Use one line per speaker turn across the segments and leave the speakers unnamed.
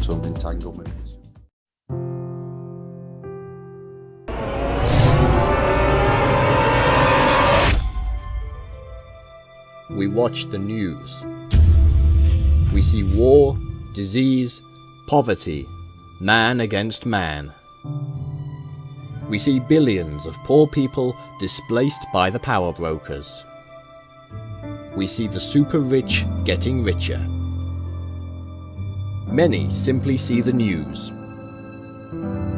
quantum entanglement.
We watch the news. We see war, disease, poverty, man against man. We see billions of poor people displaced by the power brokers. We see the super rich getting richer. Many simply see the news.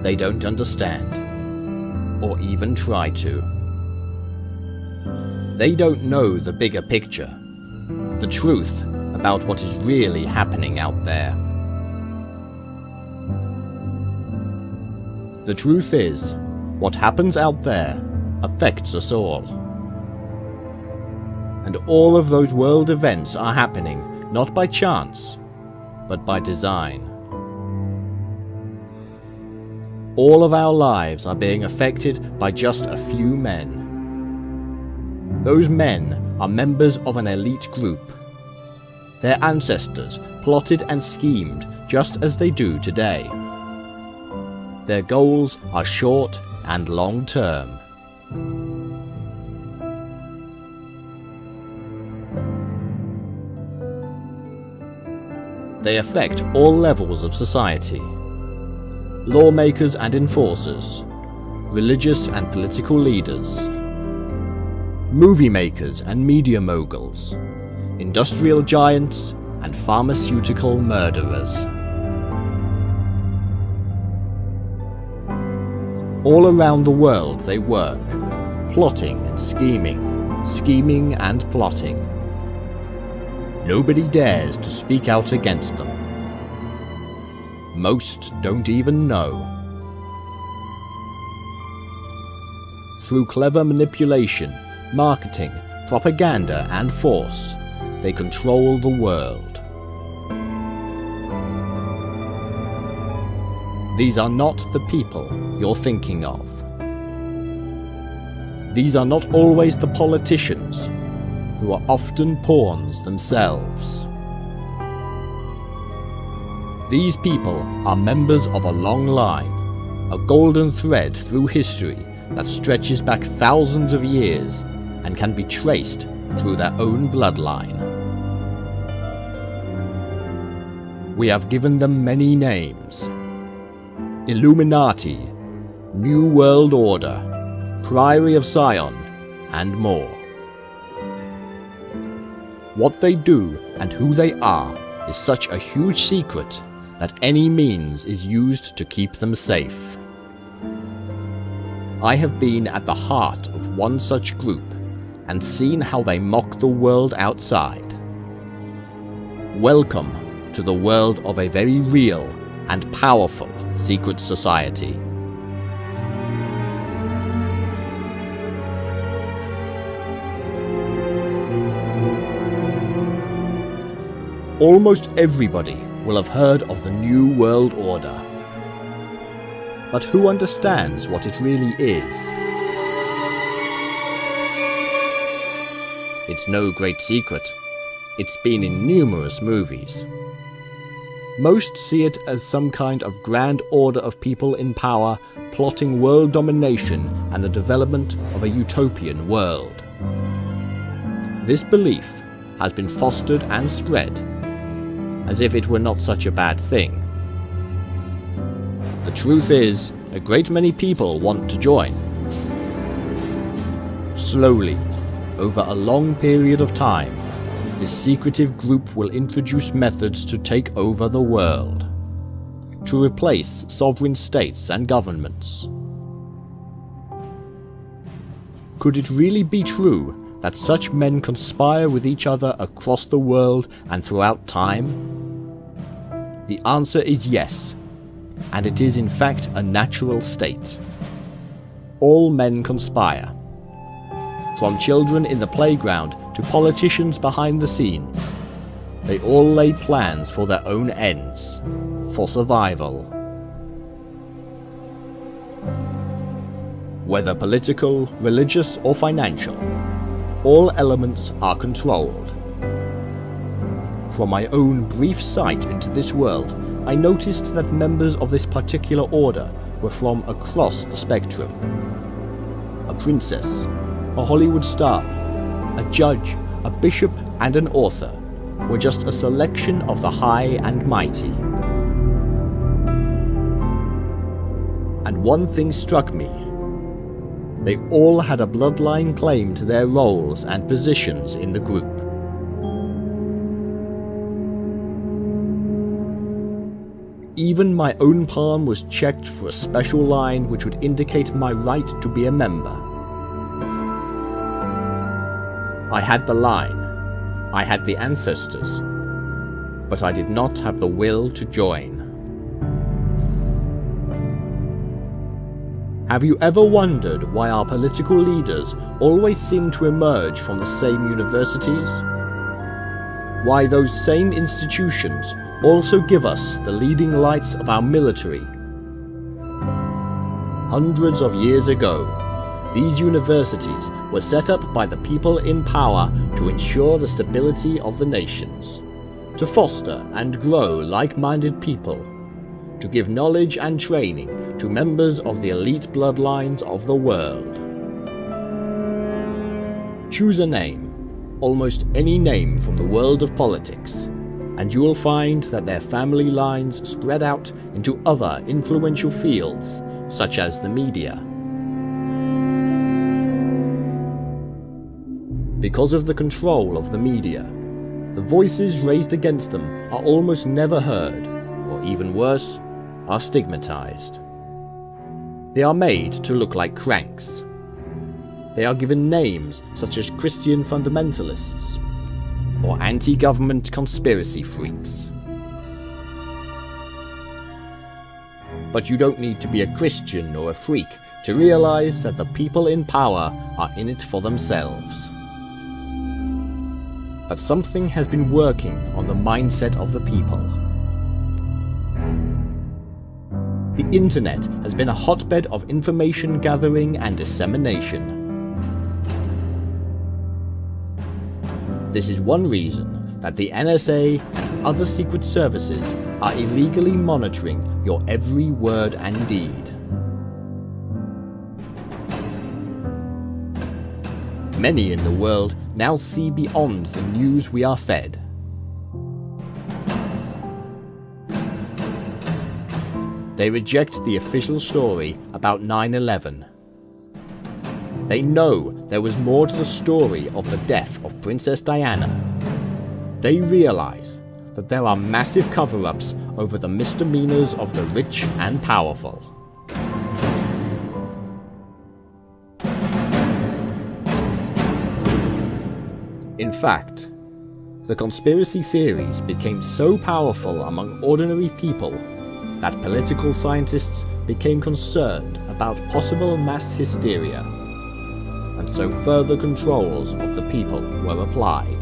They don't understand, or even try to. They don't know the bigger picture, the truth about what is really happening out there. The truth is, what happens out there affects us all. And all of those world events are happening not by chance, but by design. All of our lives are being affected by just a few men. Those men are members of an elite group. Their ancestors plotted and schemed just as they do today. Their goals are short and long term. They affect all levels of society. Lawmakers and enforcers, religious and political leaders, movie makers and media moguls, industrial giants and pharmaceutical murderers. All around the world they work, plotting and scheming, scheming and plotting. Nobody dares to speak out against them. Most don't even know. Through clever manipulation, marketing, propaganda and force, they control the world. These are not the people you're thinking of. These are not always the politicians, who are often pawns themselves. These people are members of a long line, a golden thread through history that stretches back thousands of years and can be traced through their own bloodline. We have given them many names: Illuminati, New World Order, Priory of Sion, and more. What they do and who they are is such a huge secret that any means is used to keep them safe. I have been at the heart of one such group and seen how they mock the world outside. Welcome to the world of a very real and powerful secret society. Almost everybody will have heard of the New World Order. But who understands what it really is? It's no great secret. It's been in numerous movies. Most see it as some kind of grand order of people in power plotting world domination and the development of a utopian world. This belief has been fostered and spread as if it were not such a bad thing. The truth is, a great many people want to join. Slowly, over a long period of time, this secretive group will introduce methods to take over the world, to replace sovereign states and governments. Could it really be true that such men conspire with each other across the world and throughout time? The answer is yes, and it is in fact a natural state. All men conspire. From children in the playground to politicians behind the scenes, they all lay plans for their own ends, for survival. Whether political, religious or financial, all elements are controlled. From my own brief sight into this world, I noticed that members of this particular order were from across the spectrum. A princess, a Hollywood star, a judge, a bishop, and an author were just a selection of the high and mighty. And one thing struck me. They all had a bloodline claim to their roles and positions in the group. Even my own palm was checked for a special line which would indicate my right to be a member. I had the line, I had the ancestors, but I did not have the will to join. Have you ever wondered why our political leaders always seem to emerge from the same universities? Why those same institutions also give us the leading lights of our military? Hundreds of years ago, these universities were set up by the people in power to ensure the stability of the nations, to foster and grow like-minded people, to give knowledge and training to members of the elite bloodlines of the world. Choose a name, almost any name from the world of politics, and you will find that their family lines spread out into other influential fields, such as the media. Because of the control of the media, the voices raised against them are almost never heard, or even worse, are stigmatized. They are made to look like cranks. They are given names such as Christian fundamentalists, or anti-government conspiracy freaks. But you don't need to be a Christian or a freak to realize that the people in power are in it for themselves. But something has been working on the mindset of the people. The internet has been a hotbed of information gathering and dissemination. This is one reason that the NSA and other secret services are illegally monitoring your every word and deed. Many in the world now see beyond the news we are fed. They reject the official story about 9/11. They know there was more to the story of the death of Princess Diana. They realize that there are massive cover-ups over the misdemeanors of the rich and powerful. In fact, the conspiracy theories became so powerful among ordinary people that political scientists became concerned about possible mass hysteria, and so further controls of the people were applied.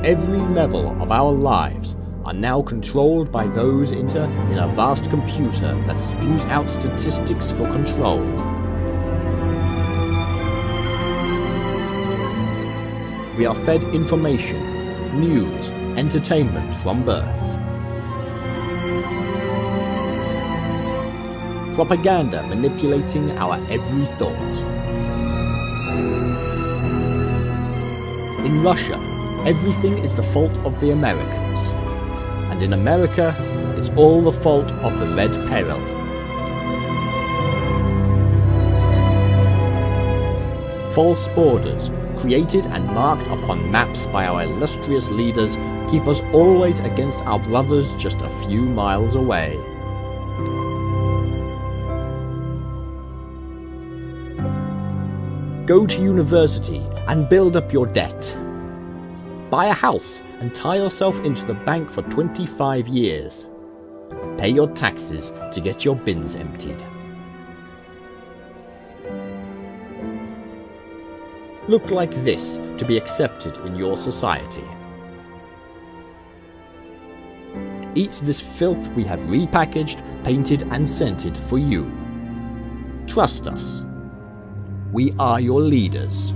Every level of our lives are now controlled by those in a vast computer that spews out statistics for control. We are fed information, news, entertainment from birth. Propaganda manipulating our every thought. In Russia, everything is the fault of the Americans, and in America, it's all the fault of the Red Peril. False borders, created and marked upon maps by our illustrious leaders, keep us always against our brothers just a few miles away. Go to university and build up your debt. Buy a house and tie yourself into the bank for 25 years. Pay your taxes to get your bins emptied. Look like this to be accepted in your society. Eat this filth we have repackaged, painted and scented for you. Trust us. We are your leaders.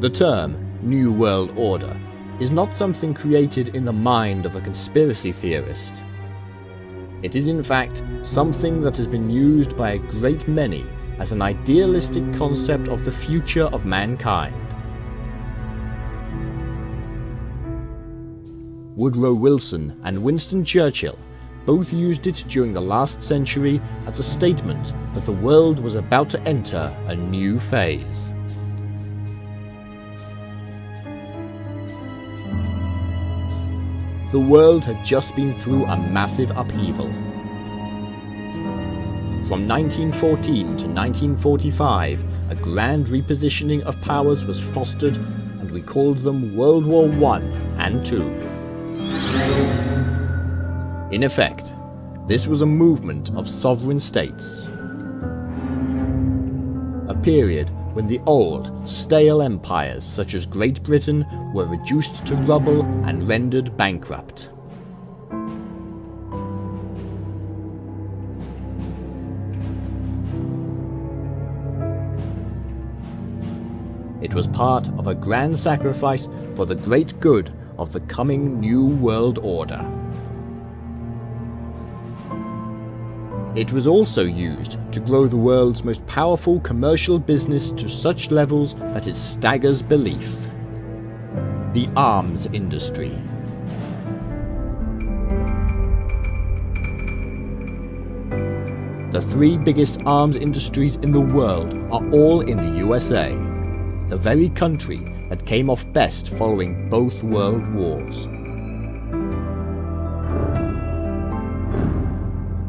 The term New World Order is not something created in the mind of a conspiracy theorist. It is in fact something that has been used by a great many as an idealistic concept of the future of mankind. Woodrow Wilson and Winston Churchill both used it during the last century as a statement that the world was about to enter a new phase. The world had just been through a massive upheaval. From 1914 to 1945, a grand repositioning of powers was fostered, and we called them World War I and II. In effect, this was a movement of sovereign states. A period when the old, stale empires such as Great Britain were reduced to rubble and rendered bankrupt. It was part of a grand sacrifice for the great good of the coming New World Order. It was also used to grow the world's most powerful commercial business to such levels that it staggers belief: the arms industry. The three biggest arms industries in the world are all in the USA, the very country that came off best following both world wars.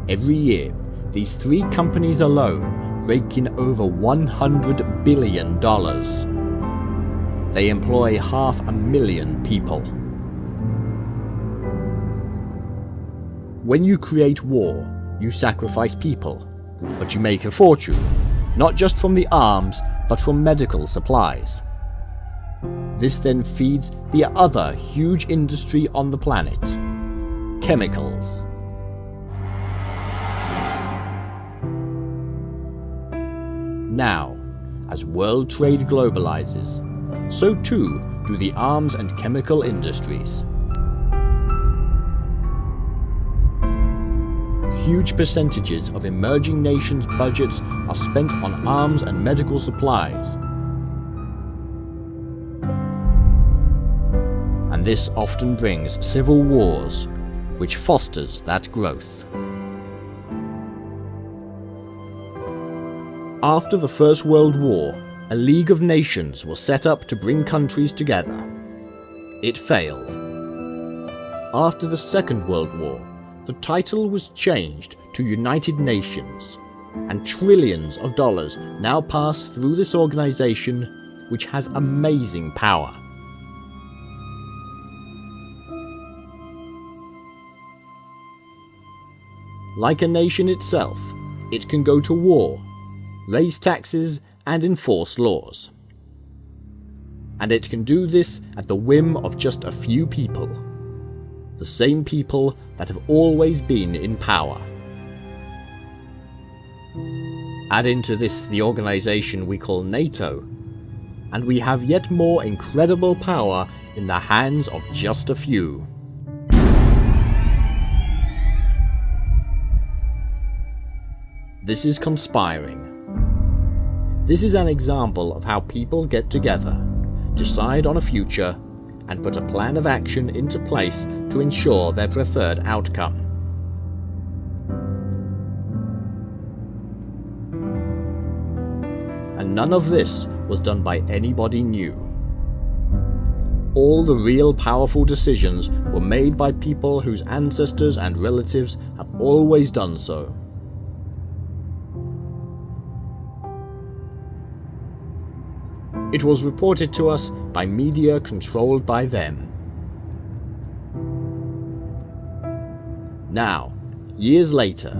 Every year, these three companies alone rake in over $100 billion. They employ 500,000 people. When you create war, you sacrifice people, but you make a fortune, not just from the arms, but from medical supplies. This then feeds the other huge industry on the planet: chemicals. Now, as world trade globalizes, so too do the arms and chemical industries. Huge percentages of emerging nations' budgets are spent on arms and medical supplies. And this often brings civil wars, which fosters that growth. After the First World War, a League of Nations was set up to bring countries together. It failed. After the Second World War, the title was changed to United Nations, and trillions of dollars now pass through this organization, which has amazing power. Like a nation itself, it can go to war, raise taxes, and enforce laws. And it can do this at the whim of just a few people. The same people that have always been in power. Add into this the organization we call NATO, and we have yet more incredible power in the hands of just a few. This is conspiring. This is an example of how people get together, decide on a future, and put a plan of action into place to ensure their preferred outcome. And none of this was done by anybody new. All the real powerful decisions were made by people whose ancestors and relatives have always done so. It was reported to us by media controlled by them. Now, years later,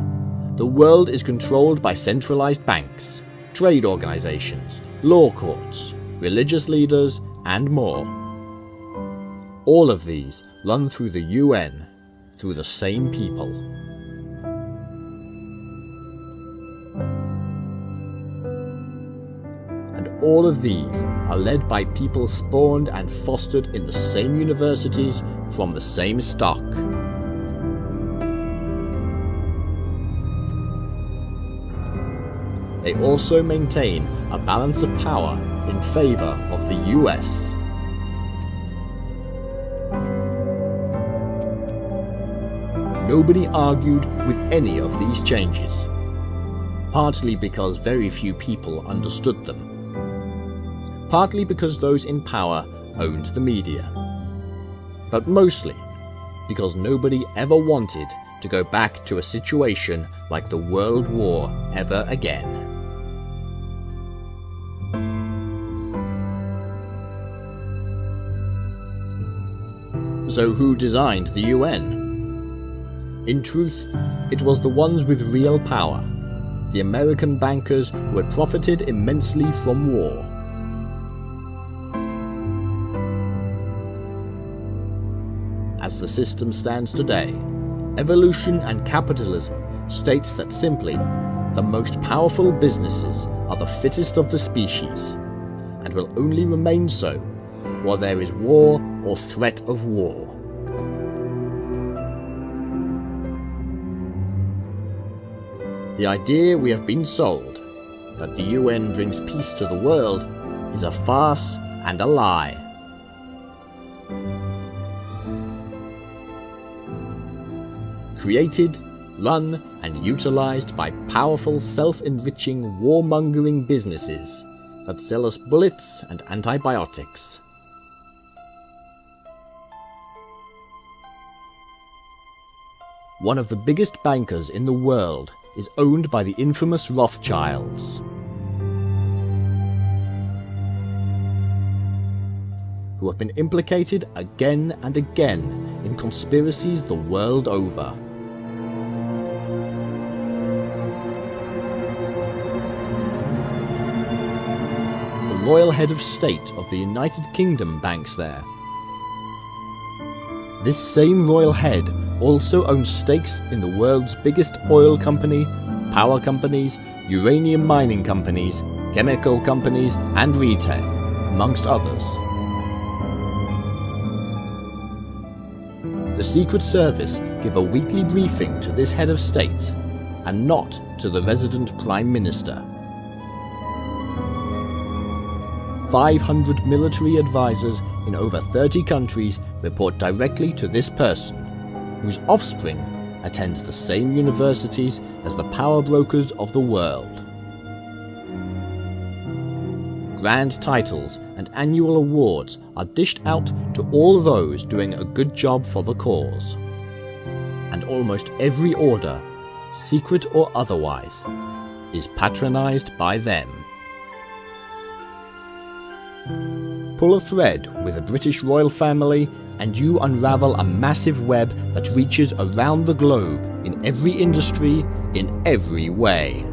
the world is controlled by centralized banks, trade organizations, law courts, religious leaders, and more. All of these run through the UN, through the same people. all of these are led by people spawned and fostered in the same universities from the same stock. They also maintain a balance of power in favor of the US. Nobody argued with any of these changes, partly because very few people understood them, partly because those in power owned the media, but mostly because nobody ever wanted to go back to a situation like the World War ever again. So who designed the UN? In truth, it was the ones with real power, the American bankers who had profited immensely from war. As the system stands today, evolution and capitalism states that simply, the most powerful businesses are the fittest of the species, and will only remain so while there is war or threat of war. The idea we have been sold, that the UN brings peace to the world, is a farce and a lie. Created, run, and utilized by powerful self-enriching warmongering businesses that sell us bullets and antibiotics. One of the biggest bankers in the world is owned by the infamous Rothschilds, who have been implicated again and again in conspiracies the world over. The royal head of state of the United Kingdom banks there. This same royal head also owns stakes in the world's biggest oil company, power companies, uranium mining companies, chemical companies, and retail, amongst others. The Secret Service give a weekly briefing to this head of state, and not to the resident Prime Minister. 500 military advisors in over 30 countries report directly to this person, whose offspring attend the same universities as the power brokers of the world. Grand titles and annual awards are dished out to all those doing a good job for the cause. And almost every order, secret or otherwise, is patronized by them. Pull a thread with the British royal family and you unravel a massive web that reaches around the globe in every industry, in every way.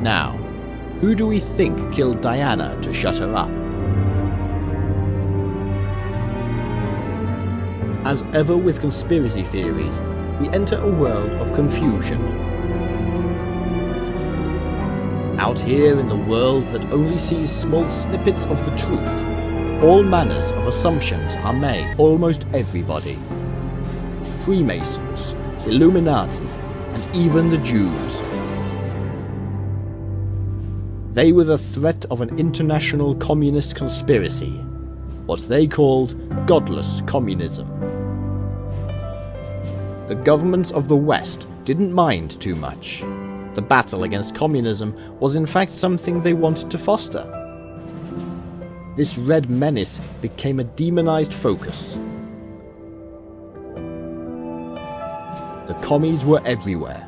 Now, who do we think killed Diana to shut her up? As ever with conspiracy theories, we enter a world of confusion. Out here in the world that only sees small snippets of the truth, all manners of assumptions are made. Almost everybody. Freemasons, Illuminati, and even the Jews. They were the threat of an international communist conspiracy, what they called godless communism. The governments of the West didn't mind too much. The battle against communism was in fact something they wanted to foster. This red menace became a demonized focus. The commies were everywhere,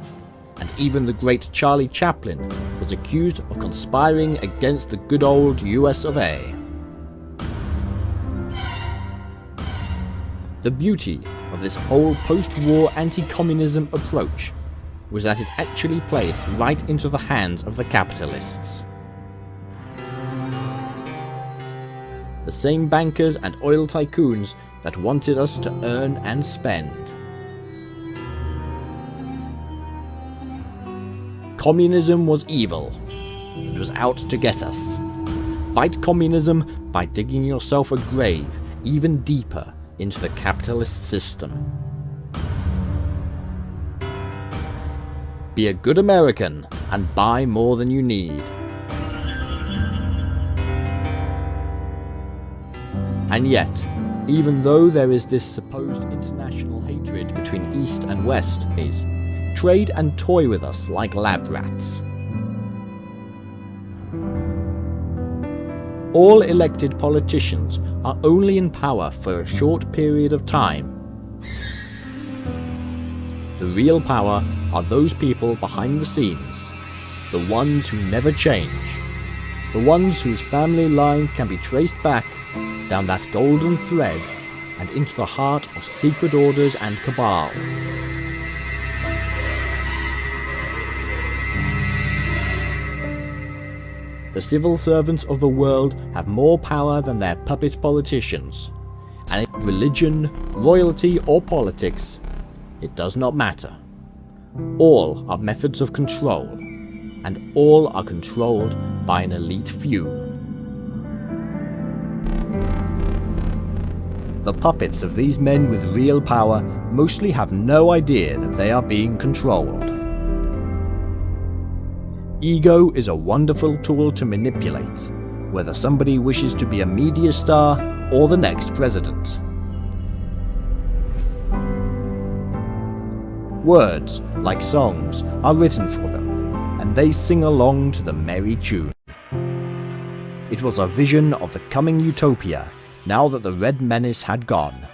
and even the great Charlie Chaplin was accused of conspiring against the good old US of A. The beauty of this whole post-war anti-communism approach was that it actually played right into the hands of the capitalists. The same bankers and oil tycoons that wanted us to earn and spend. Communism was evil, that was out to get us. Fight communism by digging yourself a grave even deeper into the capitalist system. Be a good American and buy more than you need. And yet, even though there is this supposed international hatred between East and West, trade and toy with us like lab rats. All elected politicians are only in power for a short period of time. The real power are those people behind the scenes, the ones who never change, the ones whose family lines can be traced back down that golden thread and into the heart of secret orders and cabals. The civil servants of the world have more power than their puppet politicians, and in religion, royalty or politics, it does not matter. All are methods of control, and all are controlled by an elite few. The puppets of these men with real power mostly have no idea that they are being controlled. Ego is a wonderful tool to manipulate, whether somebody wishes to be a media star or the next president. Words, like songs, are written for them, and they sing along to the merry tune. It was a vision of the coming utopia, now that the Red Menace had gone.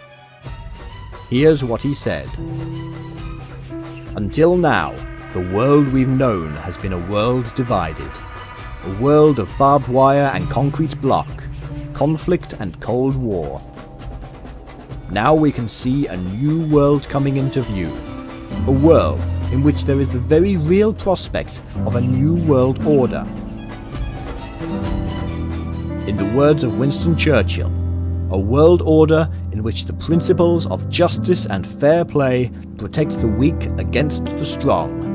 Here's what he said. Until now, the world we've known has been a world divided. A world of barbed wire and concrete block, conflict and cold war. Now we can see a new world coming into view. A world in which there is the very real prospect of a new world order. In the words of Winston Churchill, a world order in which the principles of justice and fair play protect the weak against the strong.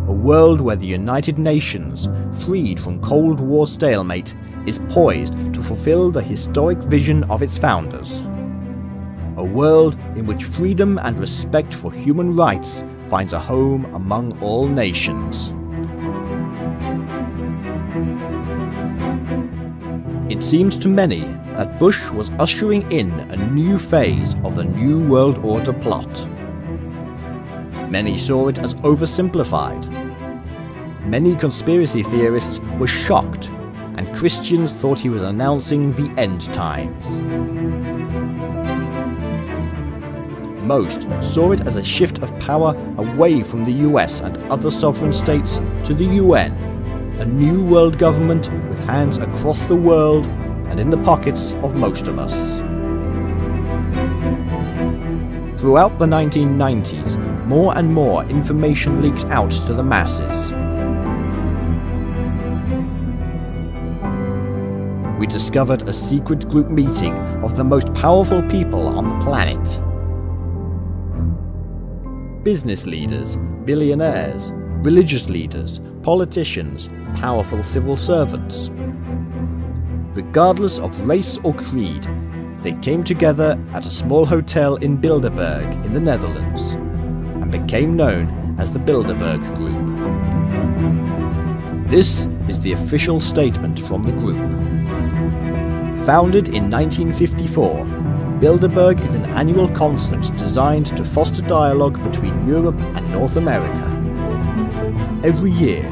A world where the United Nations, freed from Cold War stalemate, is poised to fulfill the historic vision of its founders. A world in which freedom and respect for human rights finds a home among all nations. It seemed to many that Bush was ushering in a new phase of the New World Order plot. Many saw it as oversimplified. Many conspiracy theorists were shocked, and Christians thought he was announcing the end times. Most saw it as a shift of power away from the US and other sovereign states to the UN, a new world government with hands across the world and in the pockets of most of us. Throughout the 1990s, more and more information leaked out to the masses. We discovered a secret group meeting of the most powerful people on the planet. Business leaders, billionaires, religious leaders, politicians, powerful civil servants. Regardless of race or creed, they came together at a small hotel in Bilderberg in the Netherlands and became known as the Bilderberg Group. This is the official statement from the group. Founded in 1954, Bilderberg is an annual conference designed to foster dialogue between Europe and North America. Every year,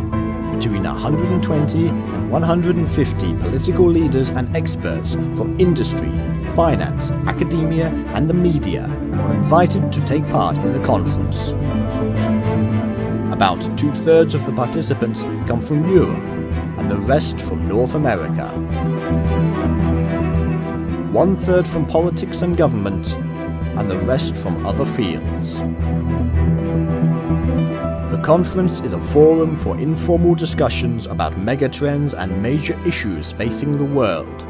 between 120 and 150 political leaders and experts from industry, finance, academia, and the media are invited to take part in the conference. About 2/3 of the participants come from Europe, and the rest from North America. 1/3 from politics and government, and the rest from other fields. The conference is a forum for informal discussions about megatrends and major issues facing the world.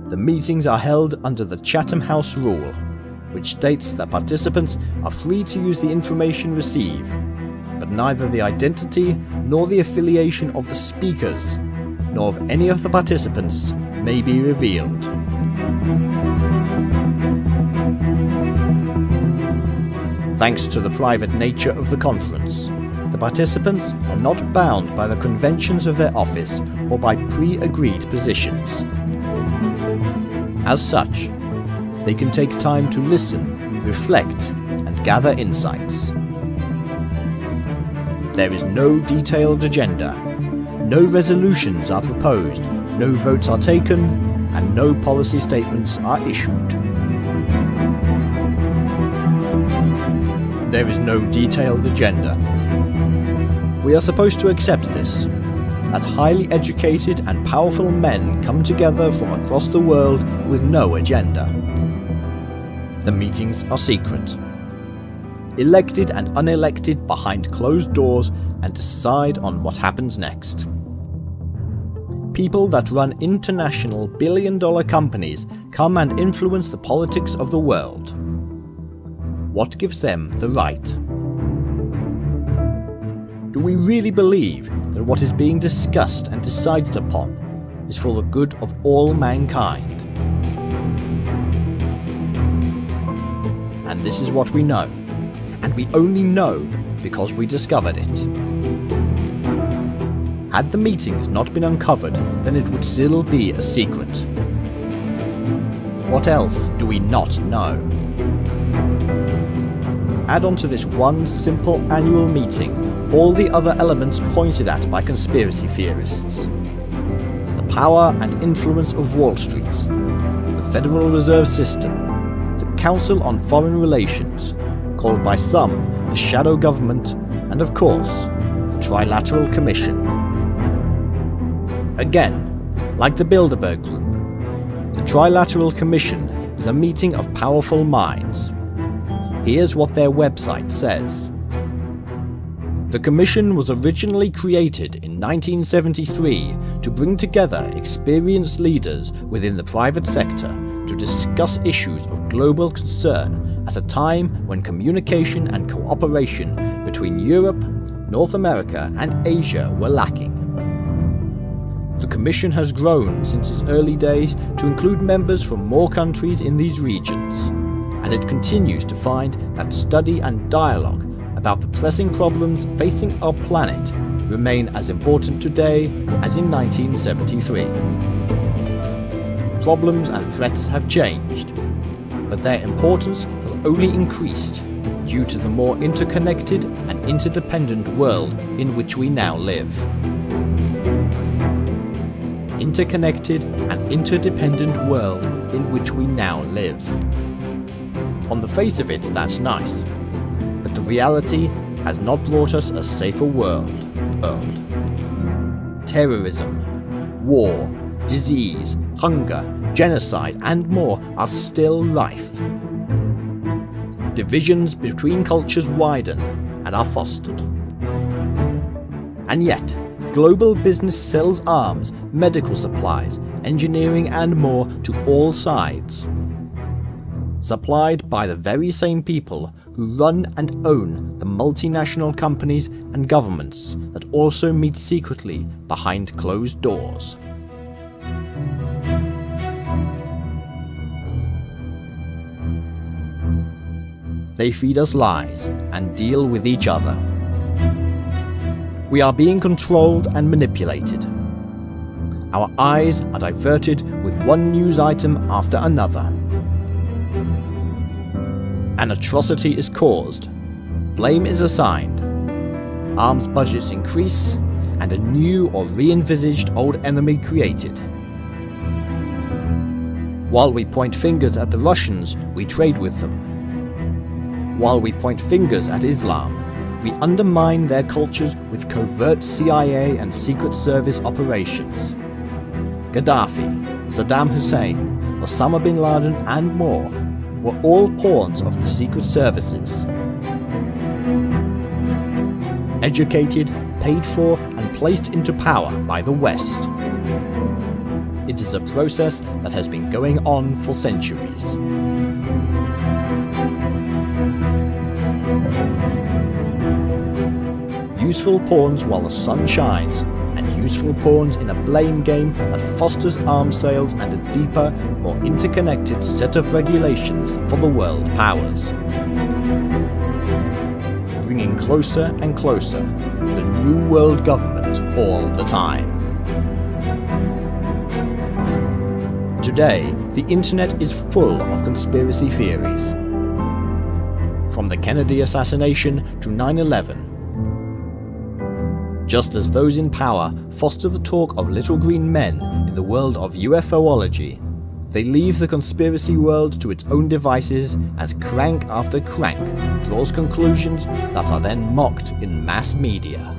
The meetings are held under the Chatham House Rule, which states that participants are free to use the information received, but neither the identity nor the affiliation of the speakers, nor of any of the participants, may be revealed. Thanks to the private nature of the conference, the participants are not bound by the conventions of their office or by pre-agreed positions. As such, they can take time to listen, reflect, and gather insights. There is no detailed agenda, no resolutions are proposed, no votes are taken, and no policy statements are issued. There is no detailed agenda. We are supposed to accept this, that highly educated and powerful men come together from across the world with no agenda. The meetings are secret. Elected and unelected behind closed doors and decide on what happens next. People that run international billion-dollar companies come and influence the politics of the world. What gives them the right? Do we really believe that what is being discussed and decided upon is for the good of all mankind? And this is what we know, and we only know because we discovered it. Had the meetings not been uncovered, then it would still be a secret. What else do we not know? Add on to this one simple annual meeting all the other elements pointed at by conspiracy theorists. The power and influence of Wall Street, the Federal Reserve System, the Council on Foreign Relations, called by some the Shadow Government, and of course, the Trilateral Commission. Again, like the Bilderberg Group, the Trilateral Commission is a meeting of powerful minds. Here's what their website says. The Commission was originally created in 1973 to bring together experienced leaders within the private sector to discuss issues of global concern at a time when communication and cooperation between Europe, North America, and Asia were lacking. The Commission has grown since its early days to include members from more countries in these regions, and it continues to find that study and dialogue about the pressing problems facing our planet remain as important today as in 1973. Problems and threats have changed, but their importance has only increased due to the more interconnected and interdependent world in which we now live. Interconnected and interdependent world in which we now live. On the face of it, that's nice, but the reality has not brought us a safer world. Terrorism, war, disease, hunger, genocide, and more are still rife. Divisions between cultures widen and are fostered. And yet, global business sells arms, medical supplies, engineering, and more to all sides. Supplied by the very same people who run and own the multinational companies and governments that also meet secretly behind closed doors. They feed us lies and deal with each other. We are being controlled and manipulated. Our eyes are diverted with one news item after another. An atrocity is caused, blame is assigned, arms budgets increase, and a new or re-envisaged old enemy created. While we point fingers at the Russians, we trade with them. While we point fingers at Islam, we undermine their cultures with covert CIA and Secret Service operations. Gaddafi, Saddam Hussein, Osama bin Laden, and more were all pawns of the secret services. Educated, paid for, and placed into power by the West. It is a process that has been going on for centuries. useful pawns while the sun shines, and useful pawns in a blame game that fosters arms sales and a deeper, more interconnected set of regulations for the world powers. Bringing closer and closer the New World Government all the time. Today, the internet is full of conspiracy theories. From the Kennedy assassination to 9/11. Just as those in power foster the talk of little green men in the world of UFOlogy, they leave the conspiracy world to its own devices as crank after crank draws conclusions that are then mocked in mass media.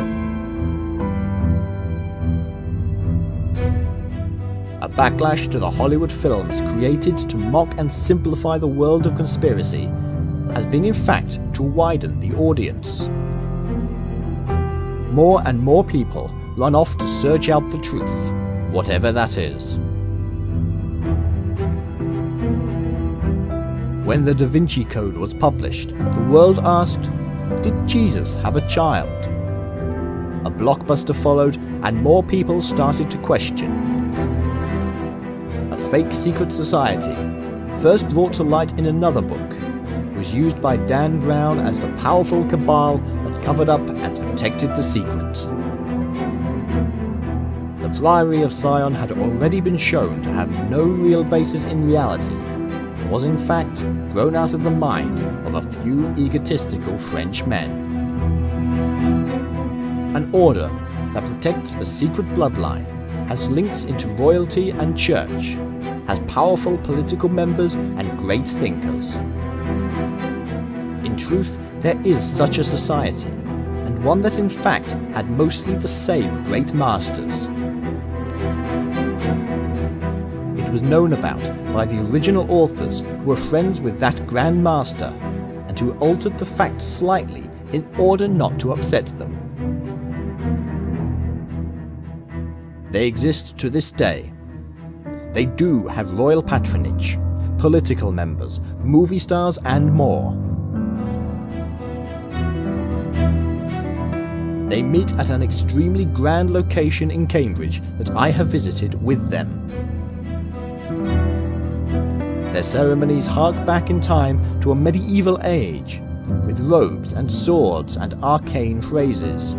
A backlash to the Hollywood films created to mock and simplify the world of conspiracy has been in fact to widen the audience. More and more people run off to search out the truth, whatever that is. When the Da Vinci Code was published, the world asked, did Jesus have a child? A blockbuster followed and more people started to question. A fake secret society, first brought to light in another book, was used by Dan Brown as the powerful cabal that covered up and protected the secret. The Priory of Sion had already been shown to have no real basis in reality, and was in fact grown out of the mind of a few egotistical French men. An order that protects a secret bloodline, has links into royalty and church, has powerful political members and great thinkers. In truth, there is such a society, and one that in fact had mostly the same great masters. It was known about by the original authors who were friends with that Grand Master, and who altered the facts slightly in order not to upset them. They exist to this day. They do have royal patronage, political members, movie stars and more. They meet at an extremely grand location in Cambridge that I have visited with them. Their ceremonies hark back in time to a medieval age, with robes and swords and arcane phrases.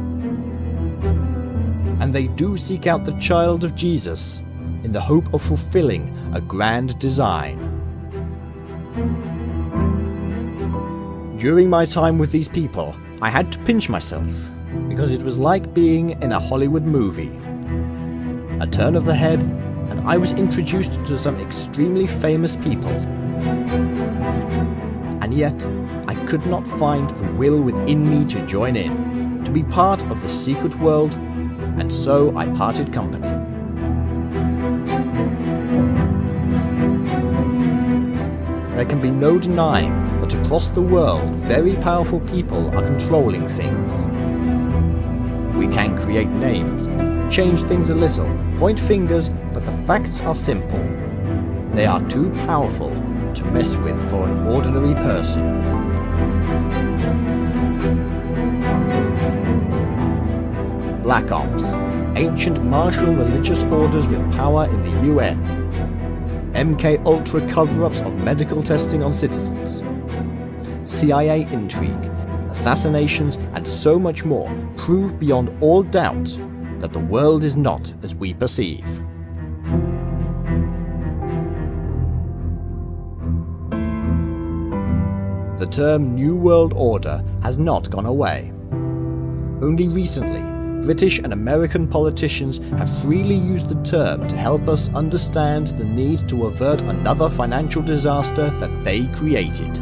And they do seek out the child of Jesus in the hope of fulfilling a grand design. During my time with these people, I had to pinch myself, because it was like being in a Hollywood movie. A turn of the head, and I was introduced to some extremely famous people. And yet, I could not find the will within me to join in, to be part of the secret world, and so I parted company. There can be no denying that across the world, very powerful people are controlling things. We can create names, change things a little, point fingers, but the facts are simple. They are too powerful to mess with for an ordinary person. Black Ops, ancient martial religious orders with power in the UN. MK Ultra cover-ups of medical testing on citizens. CIA intrigue, assassinations, and so much more prove beyond all doubt that the world is not as we perceive. The term New World Order has not gone away. Only recently, British and American politicians have freely used the term to help us understand the need to avert another financial disaster that they created.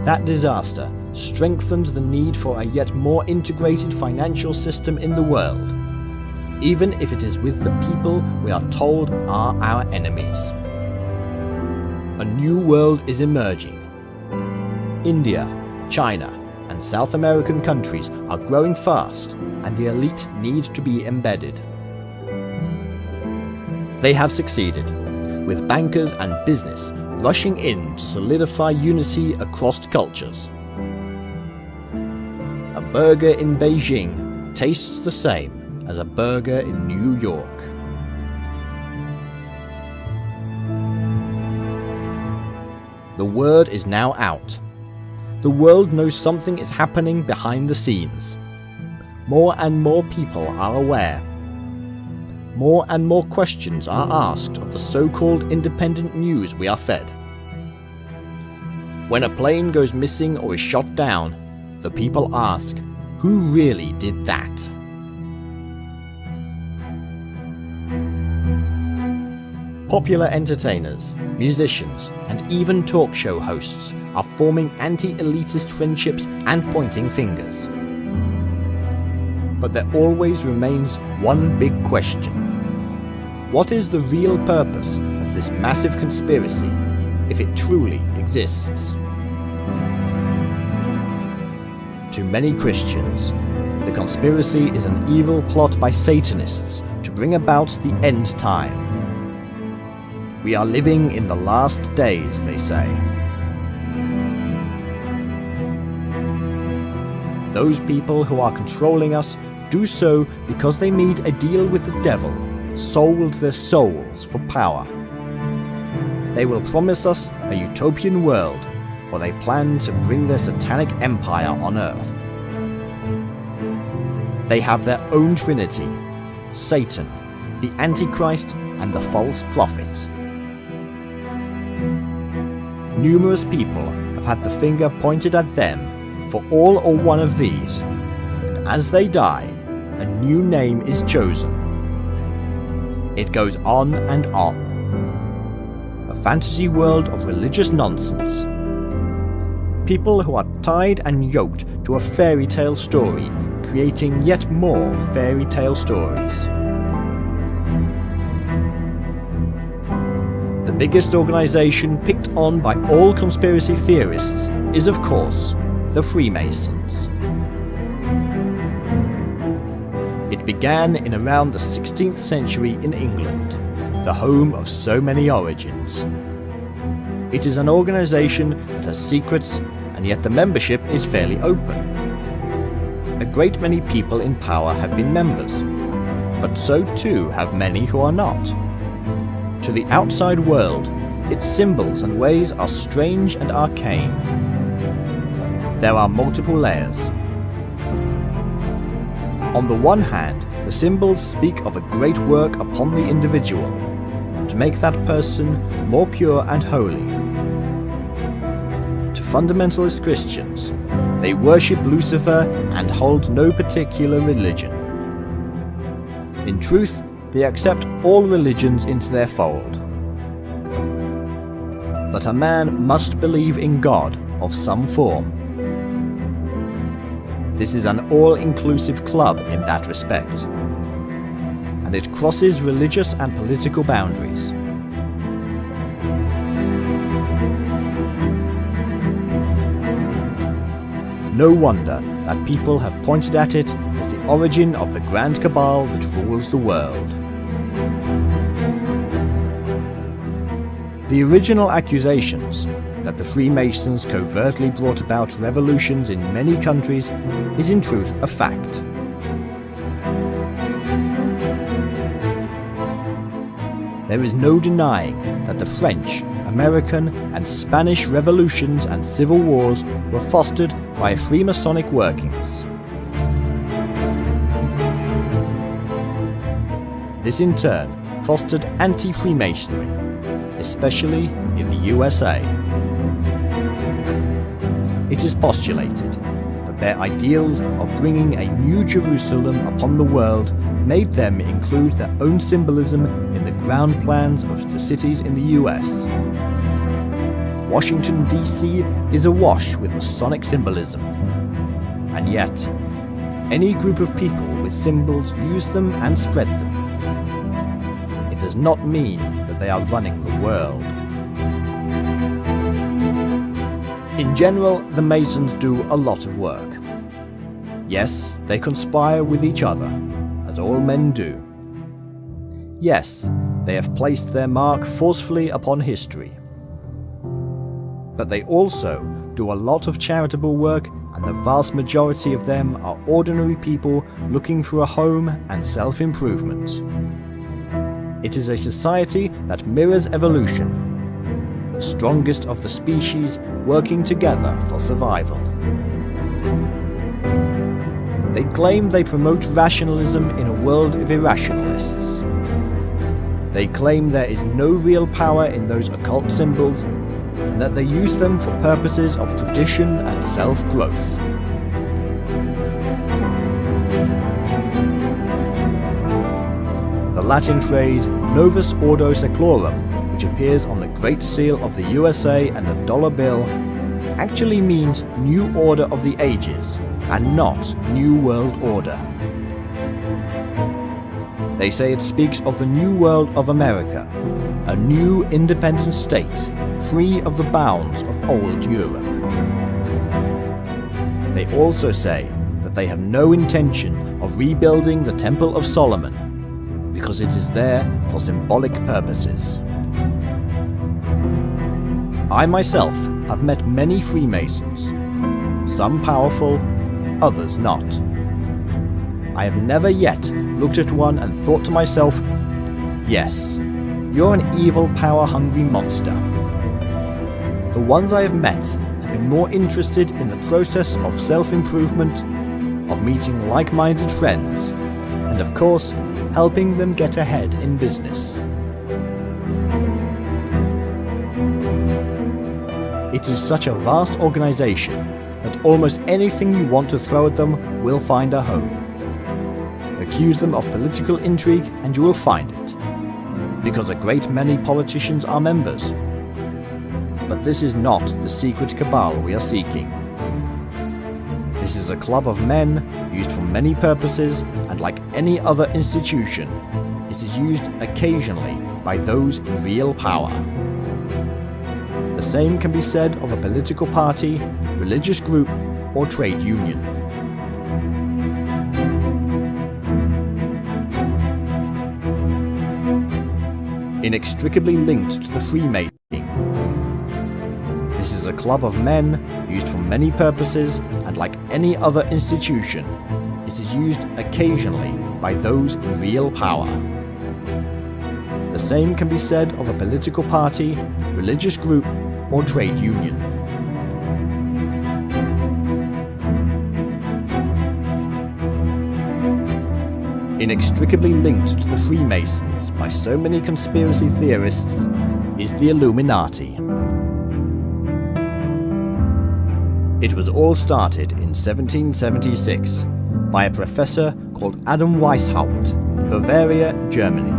That disaster strengthened the need for a yet more integrated financial system in the world, even if it is with the people we are told are our enemies. A new world is emerging. India, China, and South American countries are growing fast, and the elite need to be embedded. They have succeeded, with bankers and business rushing in to solidify unity across cultures. A burger in Beijing tastes the same as a burger in New York. The word is now out. The world knows something is happening behind the scenes. More and more people are aware. More and more questions are asked of the so-called independent news we are fed. When a plane goes missing or is shot down, the people ask, who really did that? Popular entertainers, musicians, and even talk show hosts are forming anti-elitist friendships and pointing fingers. But there always remains one big question. What is the real purpose of this massive conspiracy, if it truly exists? To many Christians, the conspiracy is an evil plot by Satanists to bring about the end time. We are living in the last days, they say. Those people who are controlling us do so because they made a deal with the devil, sold their souls for power. They will promise us a utopian world where they plan to bring their satanic empire on earth. They have their own trinity, Satan, the Antichrist, and the false prophet. Numerous people have had the finger pointed at them for all or one of these, and as they die, a new name is chosen. It goes on and on. A fantasy world of religious nonsense. People who are tied and yoked to a fairy tale story, creating yet more fairy tale stories. The biggest organization picked on by all conspiracy theorists is, of course, the Freemasons. It began in around the 16th century in England, the home of so many origins. It is an organization that has secrets, and yet the membership is fairly open. A great many people in power have been members, but so too have many who are not. To the outside world, its symbols and ways are strange and arcane. There are multiple layers. On the one hand, the symbols speak of a great work upon the individual, to make that person more pure and holy. To fundamentalist Christians, they worship Lucifer and hold no particular religion. In truth, they accept all religions into their fold. But a man must believe in God of some form. This is an all-inclusive club in that respect, and it crosses religious and political boundaries. No wonder that people have pointed at it as the origin of the grand cabal that rules the world. The original accusations that the Freemasons covertly brought about revolutions in many countries is in truth a fact. There is no denying that the French, American, and Spanish revolutions and civil wars were fostered by Freemasonic workings. This in turn fostered anti-Freemasonry, especially in the USA. It is postulated that their ideals of bringing a new Jerusalem upon the world made them include their own symbolism in the ground plans of the cities in the US. Washington, D.C. is awash with Masonic symbolism. And yet, any group of people with symbols use them and spread them. It does not mean that they are running the world. In general, the Masons do a lot of work. Yes, they conspire with each other, as all men do. Yes, they have placed their mark forcefully upon history. But they also do a lot of charitable work and the vast majority of them are ordinary people looking for a home and self-improvement. It is a society that mirrors evolution, the strongest of the species working together for survival. They claim they promote rationalism in a world of irrationalists. They claim there is no real power in those occult symbols, and that they use them for purposes of tradition and self-growth. The Latin phrase Novus Ordo Seclorum, which appears on the Great Seal of the USA and the dollar bill, actually means New Order of the Ages, and not New World Order. They say it speaks of the New World of America, a new independent state, free of the bounds of old Europe. They also say that they have no intention of rebuilding the Temple of Solomon, because it is there for symbolic purposes. I myself have met many Freemasons, some powerful, others not. I have never yet looked at one and thought to myself, yes, you're an evil, power-hungry monster. The ones I have met have been more interested in the process of self-improvement, of meeting like-minded friends, and of course, helping them get ahead in business. It is such a vast organization that almost anything you want to throw at them will find a home. Accuse them of political intrigue and you will find it, because a great many politicians are members. But this is not the secret cabal we are seeking. This is a club of men used for many purposes, and like any other institution, it is used occasionally by those in real power. The same can be said of a political party, religious group, or trade union. Inextricably linked to the Freemasons, this is a club of men used for many purposes, and like any other institution, it is used occasionally by those in real power. The same can be said of a political party, religious group, or trade union. Inextricably linked to the Freemasons by so many conspiracy theorists is the Illuminati. It was all started in 1776 by a professor called Adam Weishaupt in Bavaria, Germany.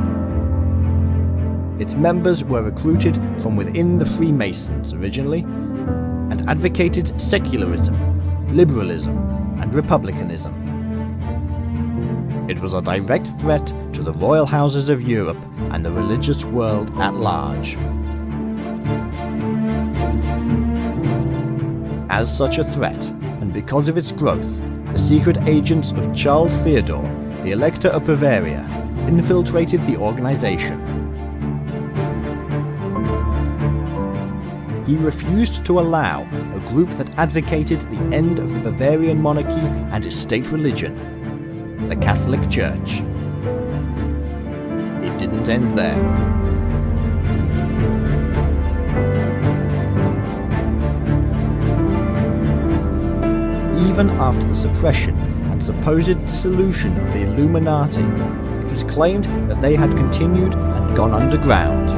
Its members were recruited from within the Freemasons originally and advocated secularism, liberalism, and republicanism. It was a direct threat to the royal houses of Europe and the religious world at large. As such a threat, and because of its growth, the secret agents of Charles Theodore, the Elector of Bavaria, infiltrated the organization. He refused to allow a group that advocated the end of the Bavarian monarchy and its state religion, the Catholic Church. It didn't end there. Even after the suppression and supposed dissolution of the Illuminati, it was claimed that they had continued and gone underground.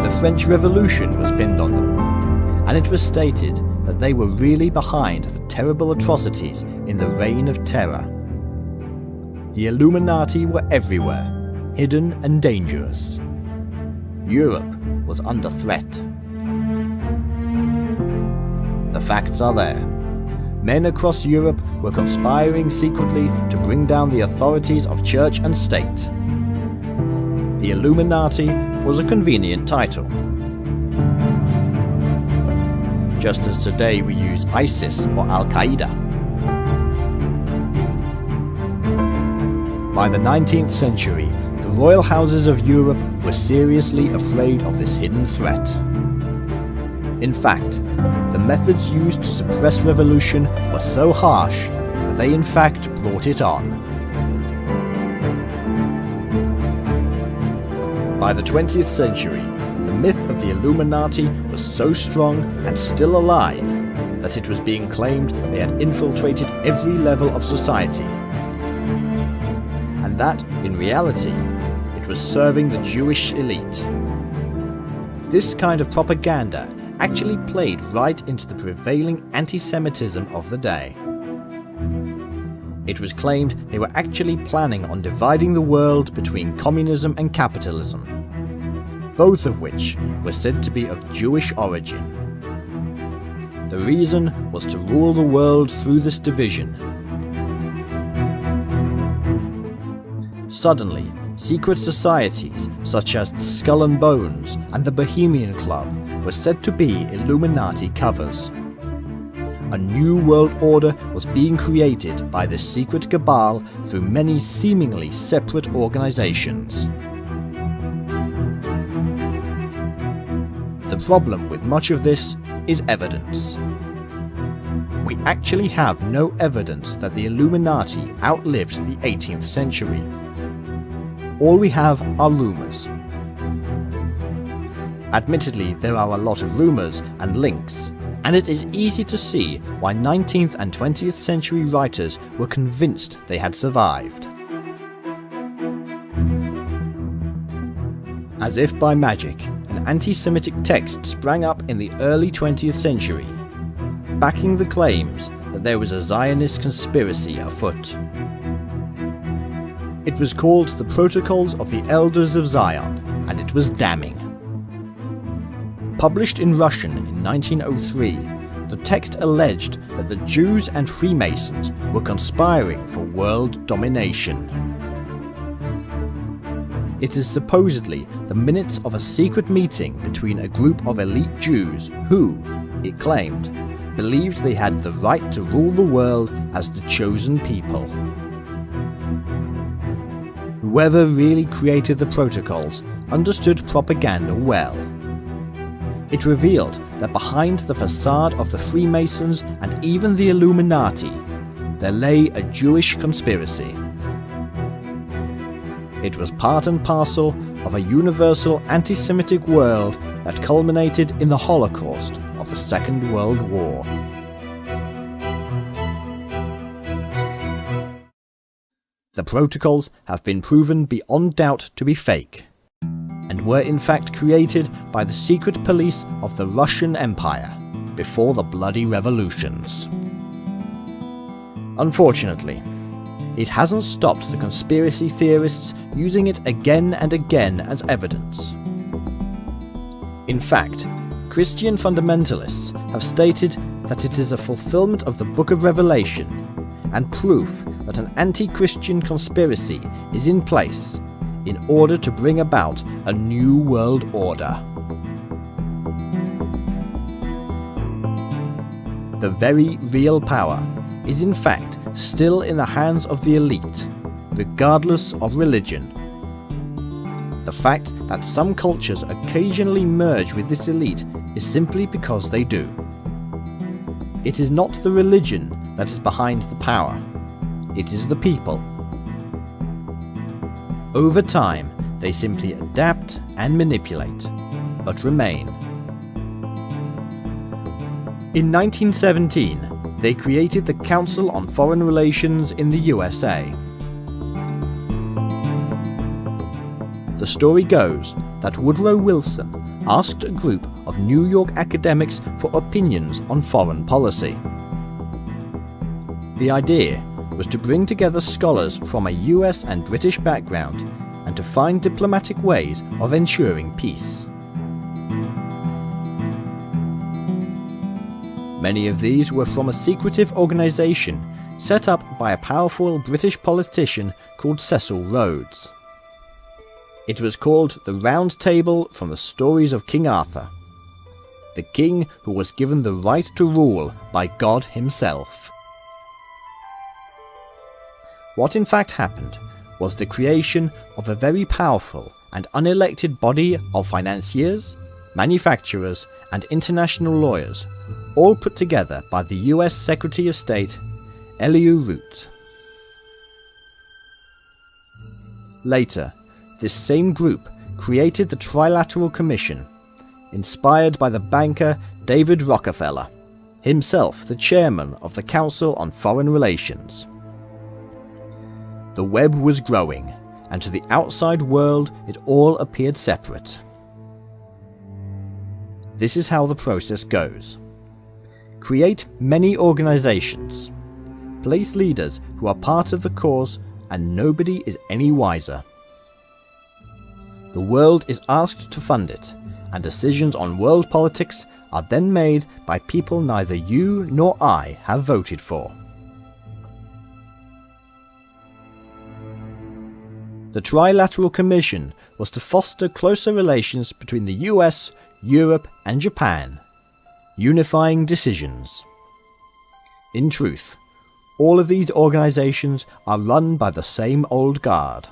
The French Revolution was pinned on them, and it was stated that they were really behind the terrible atrocities in the Reign of Terror. The Illuminati were everywhere, hidden and dangerous. Europe was under threat. The facts are there. Men across Europe were conspiring secretly to bring down the authorities of church and state. The Illuminati was a convenient title. Just as today we use ISIS or Al-Qaeda. By the 19th century, the royal houses of Europe were seriously afraid of this hidden threat. In fact, the methods used to suppress revolution were so harsh that they in fact brought it on. By the 20th century, the myth of the Illuminati was so strong and still alive that it was being claimed they had infiltrated every level of society, and that, in reality, it was serving the Jewish elite. This kind of propaganda actually played right into the prevailing anti-Semitism of the day. It was claimed they were actually planning on dividing the world between communism and capitalism, both of which were said to be of Jewish origin. The reason was to rule the world through this division. Suddenly, secret societies such as the Skull and Bones and the Bohemian Club were said to be Illuminati covers. A new world order was being created by this secret cabal through many seemingly separate organizations. The problem with much of this is evidence. We actually have no evidence that the Illuminati outlived the 18th century. All we have are rumors. Admittedly, there are a lot of rumors and links, and it is easy to see why 19th and 20th century writers were convinced they had survived. As if by magic, an anti-Semitic text sprang up in the early 20th century, backing the claims that there was a Zionist conspiracy afoot. It was called the Protocols of the Elders of Zion, and it was damning. Published in Russian in 1903, the text alleged that the Jews and Freemasons were conspiring for world domination. It is supposedly the minutes of a secret meeting between a group of elite Jews who, it claimed, believed they had the right to rule the world as the chosen people. Whoever really created the protocols understood propaganda well. It revealed that behind the facade of the Freemasons and even the Illuminati, there lay a Jewish conspiracy. It was part and parcel of a universal anti-Semitic world that culminated in the Holocaust of the Second World War. The protocols have been proven beyond doubt to be fake, and were in fact created by the secret police of the Russian Empire before the bloody revolutions. Unfortunately, it hasn't stopped the conspiracy theorists using it again and again as evidence. In fact, Christian fundamentalists have stated that it is a fulfillment of the Book of Revelation and proof that an anti-Christian conspiracy is in place in order to bring about a new world order. The very real power is in fact still in the hands of the elite, regardless of religion. The fact that some cultures occasionally merge with this elite is simply because they do. It is not the religion that is behind the power, it is the people. Over time, they simply adapt and manipulate, but remain. In 1917, they created the Council on Foreign Relations in the USA. The story goes that Woodrow Wilson asked a group of New York academics for opinions on foreign policy. The idea was to bring together scholars from a US and British background and to find diplomatic ways of ensuring peace. Many of these were from a secretive organisation set up by a powerful British politician called Cecil Rhodes. It was called the Round Table from the stories of King Arthur, the king who was given the right to rule by God himself. What in fact happened was the creation of a very powerful and unelected body of financiers, manufacturers, and international lawyers, all put together by the US Secretary of State, Elihu Root. Later, this same group created the Trilateral Commission, inspired by the banker David Rockefeller, himself the chairman of the Council on Foreign Relations. The web was growing, and to the outside world it all appeared separate. This is how the process goes. Create many organizations. Place leaders who are part of the cause, and nobody is any wiser. The world is asked to fund it, and decisions on world politics are then made by people neither you nor I have voted for. The Trilateral Commission was to foster closer relations between the US, Europe, and Japan, unifying decisions. In truth, all of these organizations are run by the same old guard.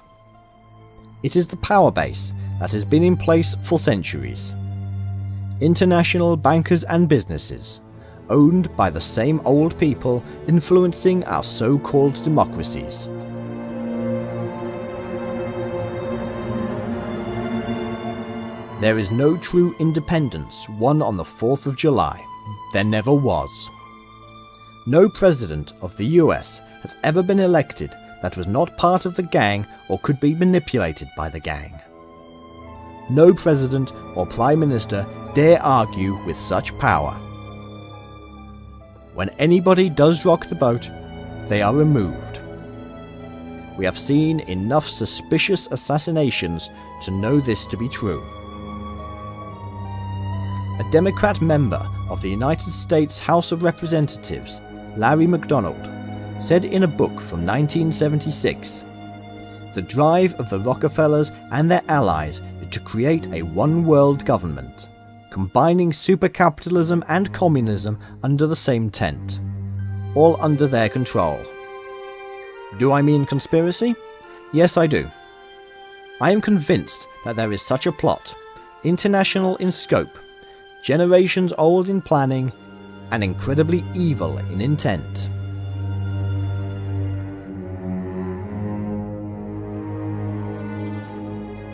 It is the power base that has been in place for centuries. International bankers and businesses, owned by the same old people influencing our so-called democracies. There is no true independence won on the 4th of July. There never was. No president of the US has ever been elected that was not part of the gang or could be manipulated by the gang. No president or prime minister dare argue with such power. When anybody does rock the boat, they are removed. We have seen enough suspicious assassinations to know this to be true. A Democrat member of the United States House of Representatives, Larry McDonald, said in a book from 1976, "The drive of the Rockefellers and their allies is to create a one-world government, combining supercapitalism and communism under the same tent, all under their control." Do I mean conspiracy? Yes, I do. I am convinced that there is such a plot, international in scope, generations old in planning, and incredibly evil in intent.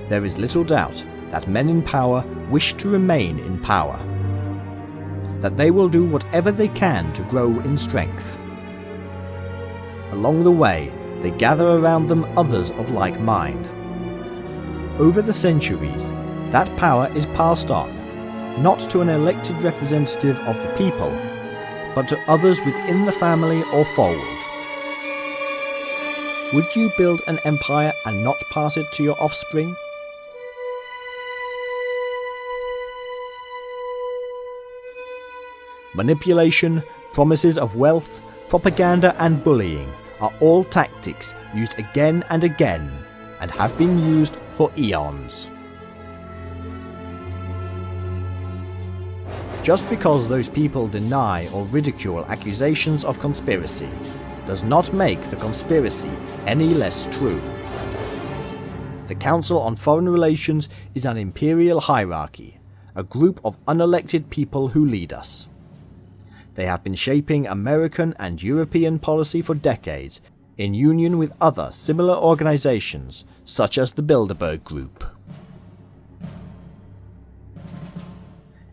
There is little doubt that men in power wish to remain in power, that they will do whatever they can to grow in strength. Along the way, they gather around them others of like mind. Over the centuries, that power is passed on, not to an elected representative of the people, but to others within the family or fold. Would you build an empire and not pass it to your offspring? Manipulation, promises of wealth, propaganda and bullying are all tactics used again and again, and have been used for eons. Just because those people deny or ridicule accusations of conspiracy does not make the conspiracy any less true. The Council on Foreign Relations is an imperial hierarchy, a group of unelected people who lead us. They have been shaping American and European policy for decades in union with other similar organizations such as the Bilderberg Group.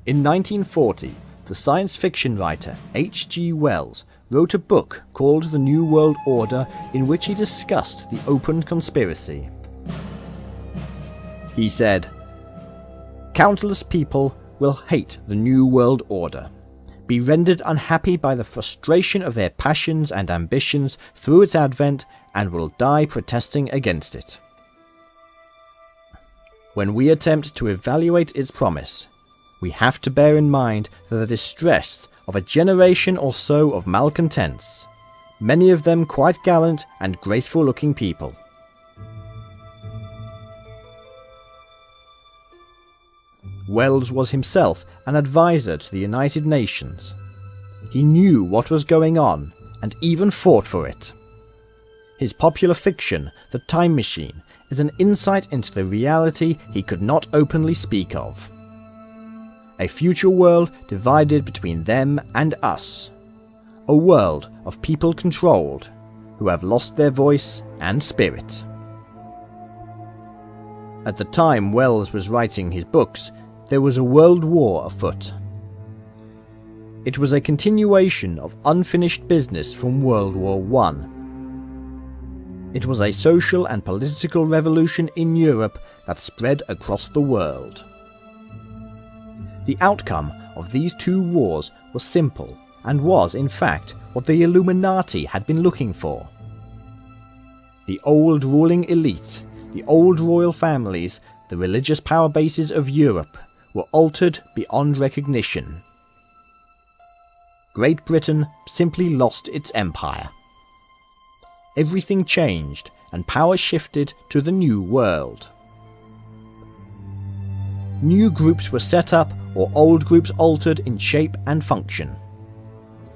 In 1940, the science fiction writer H.G. Wells wrote a book called The New World Order in which he discussed the open conspiracy. He said, "Countless people will hate the New World Order, be rendered unhappy by the frustration of their passions and ambitions through its advent, and will die protesting against it. When we attempt to evaluate its promise, we have to bear in mind the distress of a generation or so of malcontents, many of them quite gallant and graceful-looking people. Wells was himself an advisor to the United Nations. He knew what was going on and even fought for it. His popular fiction, The Time Machine, is an insight into the reality he could not openly speak of. A future world divided between them and us. A world of people controlled, who have lost their voice and spirit. At the time Wells was writing his books, there was a world war afoot. It was a continuation of unfinished business from World War I. It was a social and political revolution in Europe that spread across the world. The outcome of these two wars was simple, and was, in fact, what the Illuminati had been looking for. The old ruling elite, the old royal families, the religious power bases of Europe were altered beyond recognition. Great Britain simply lost its empire. Everything changed, and power shifted to the New World. New groups were set up, or old groups altered in shape and function.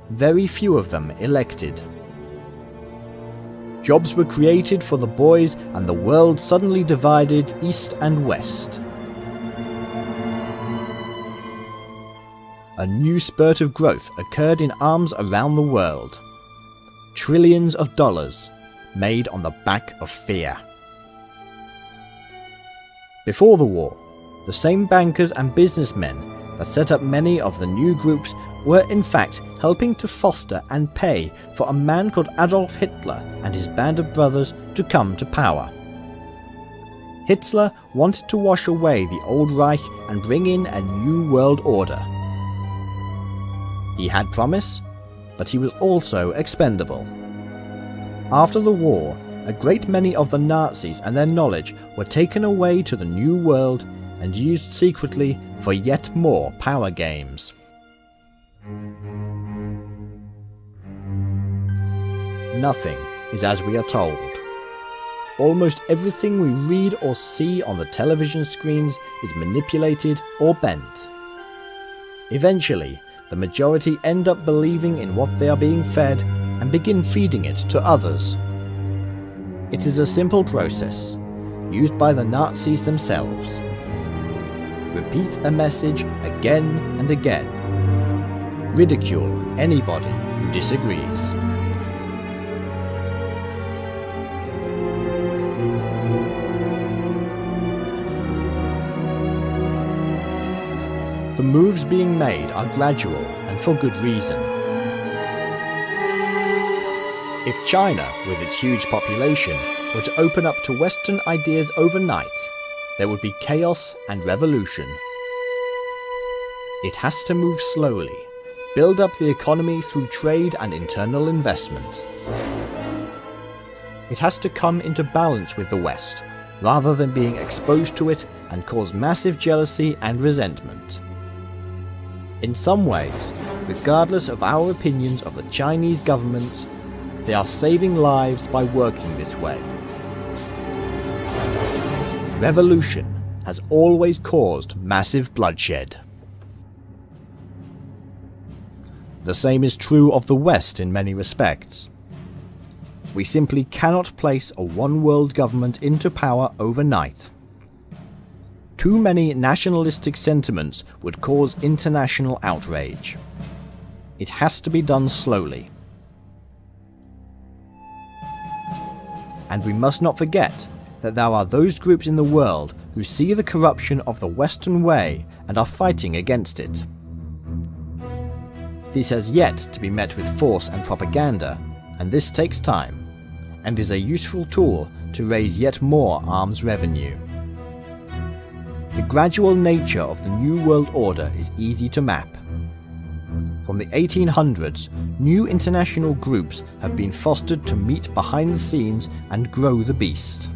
Very few of them elected. Jobs were created for the boys, and the world suddenly divided east and west. A new spurt of growth occurred in arms around the world. Trillions of dollars made on the back of fear. Before the war, the same bankers and businessmen that set up many of the new groups were in fact helping to foster and pay for a man called Adolf Hitler and his band of brothers to come to power. Hitler wanted to wash away the old Reich and bring in a new world order. He had promise, but he was also expendable. After the war, a great many of the Nazis and their knowledge were taken away to the New World and used secretly for yet more power games. Nothing is as we are told. Almost everything we read or see on the television screens is manipulated or bent. Eventually, the majority end up believing in what they are being fed and begin feeding it to others. It is a simple process, used by the Nazis themselves. Repeat a message again and again. Ridicule anybody who disagrees. The moves being made are gradual and for good reason. If China, with its huge population, were to open up to Western ideas overnight, there would be chaos and revolution. It has to move slowly, build up the economy through trade and internal investment. It has to come into balance with the West, rather than being exposed to it and cause massive jealousy and resentment. In some ways, regardless of our opinions of the Chinese government, they are saving lives by working this way. Revolution has always caused massive bloodshed. The same is true of the West in many respects. We simply cannot place a one-world government into power overnight. Too many nationalistic sentiments would cause international outrage. It has to be done slowly. And we must not forget that there are those groups in the world who see the corruption of the Western way and are fighting against it. This has yet to be met with force and propaganda, and this takes time, and is a useful tool to raise yet more arms revenue. The gradual nature of the New World Order is easy to map. From the 1800s, new international groups have been fostered to meet behind the scenes and grow the beast.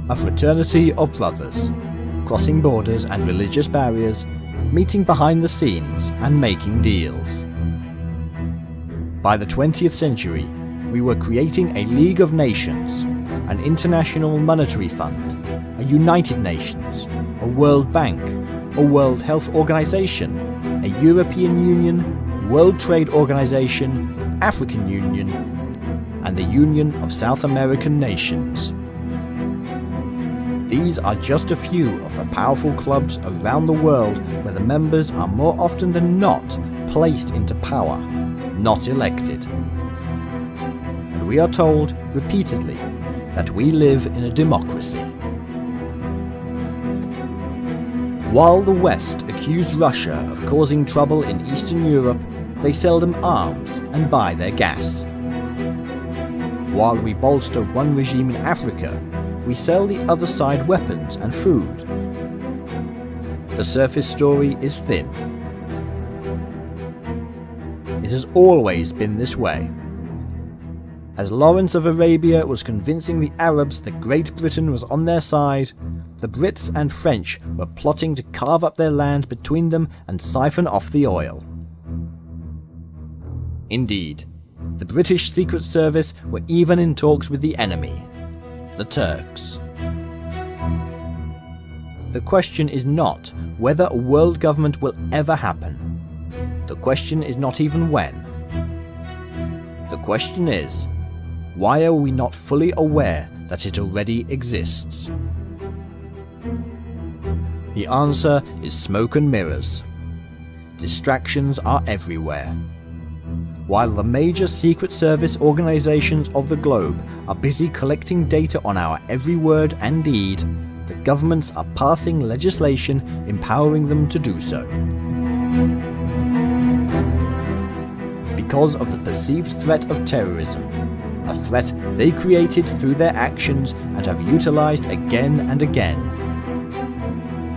A fraternity of brothers, crossing borders and religious barriers, meeting behind the scenes and making deals. By the 20th century, we were creating a League of Nations, an International Monetary Fund, a United Nations, a World Bank, a World Health Organization, a European Union, World Trade Organization, African Union, and the Union of South American Nations. These are just a few of the powerful clubs around the world where the members are more often than not placed into power, not elected. And we are told repeatedly that we live in a democracy. While the West accused Russia of causing trouble in Eastern Europe, they sell them arms and buy their gas. While we bolster one regime in Africa, we sell the other side weapons and food. The surface story is thin. It has always been this way. As Lawrence of Arabia was convincing the Arabs that Great Britain was on their side, the Brits and French were plotting to carve up their land between them and siphon off the oil. Indeed, the British Secret Service were even in talks with the enemy, the Turks. The question is not whether a world government will ever happen. The question is not even when. The question is, why are we not fully aware that it already exists? The answer is smoke and mirrors. Distractions are everywhere. While the major Secret Service organizations of the globe are busy collecting data on our every word and deed, the governments are passing legislation empowering them to do so. Because of the perceived threat of terrorism, a threat they created through their actions and have utilized again and again.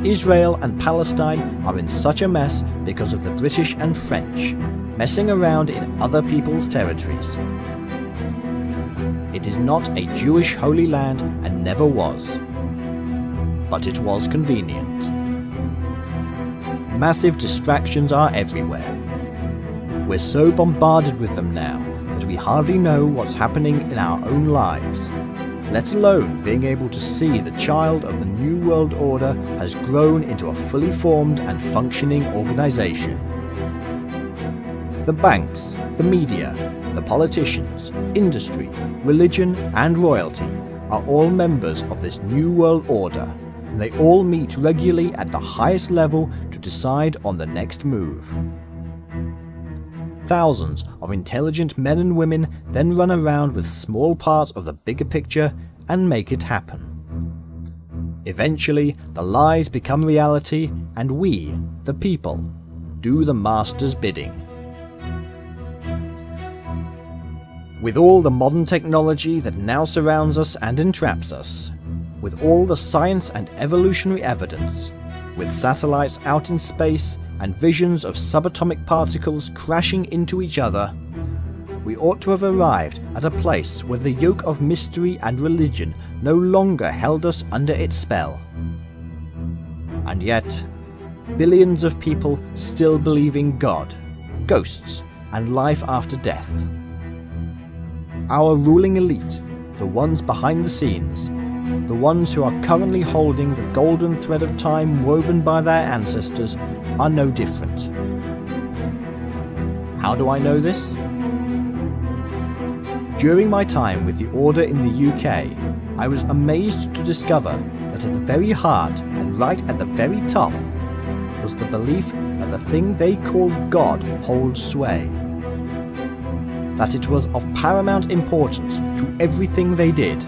Israel and Palestine are in such a mess because of the British and French messing around in other people's territories. It is not a Jewish holy land and never was. But it was convenient. Massive distractions are everywhere. We're so bombarded with them now that we hardly know what's happening in our own lives, let alone being able to see the child of the New World Order has grown into a fully formed and functioning organization. The banks, the media, the politicians, industry, religion, and royalty are all members of this New World Order, and they all meet regularly at the highest level to decide on the next move. Thousands of intelligent men and women then run around with small parts of the bigger picture and make it happen. Eventually, the lies become reality, and we, the people, do the master's bidding. With all the modern technology that now surrounds us and entraps us, with all the science and evolutionary evidence, with satellites out in space and visions of subatomic particles crashing into each other, we ought to have arrived at a place where the yoke of mystery and religion no longer held us under its spell. And yet, billions of people still believe in God, ghosts, and life after death. Our ruling elite, the ones behind the scenes, the ones who are currently holding the golden thread of time woven by their ancestors, are no different. How do I know this? During my time with the Order in the UK, I was amazed to discover that at the very heart and right at the very top was the belief that the thing they called God holds sway. That it was of paramount importance to everything they did.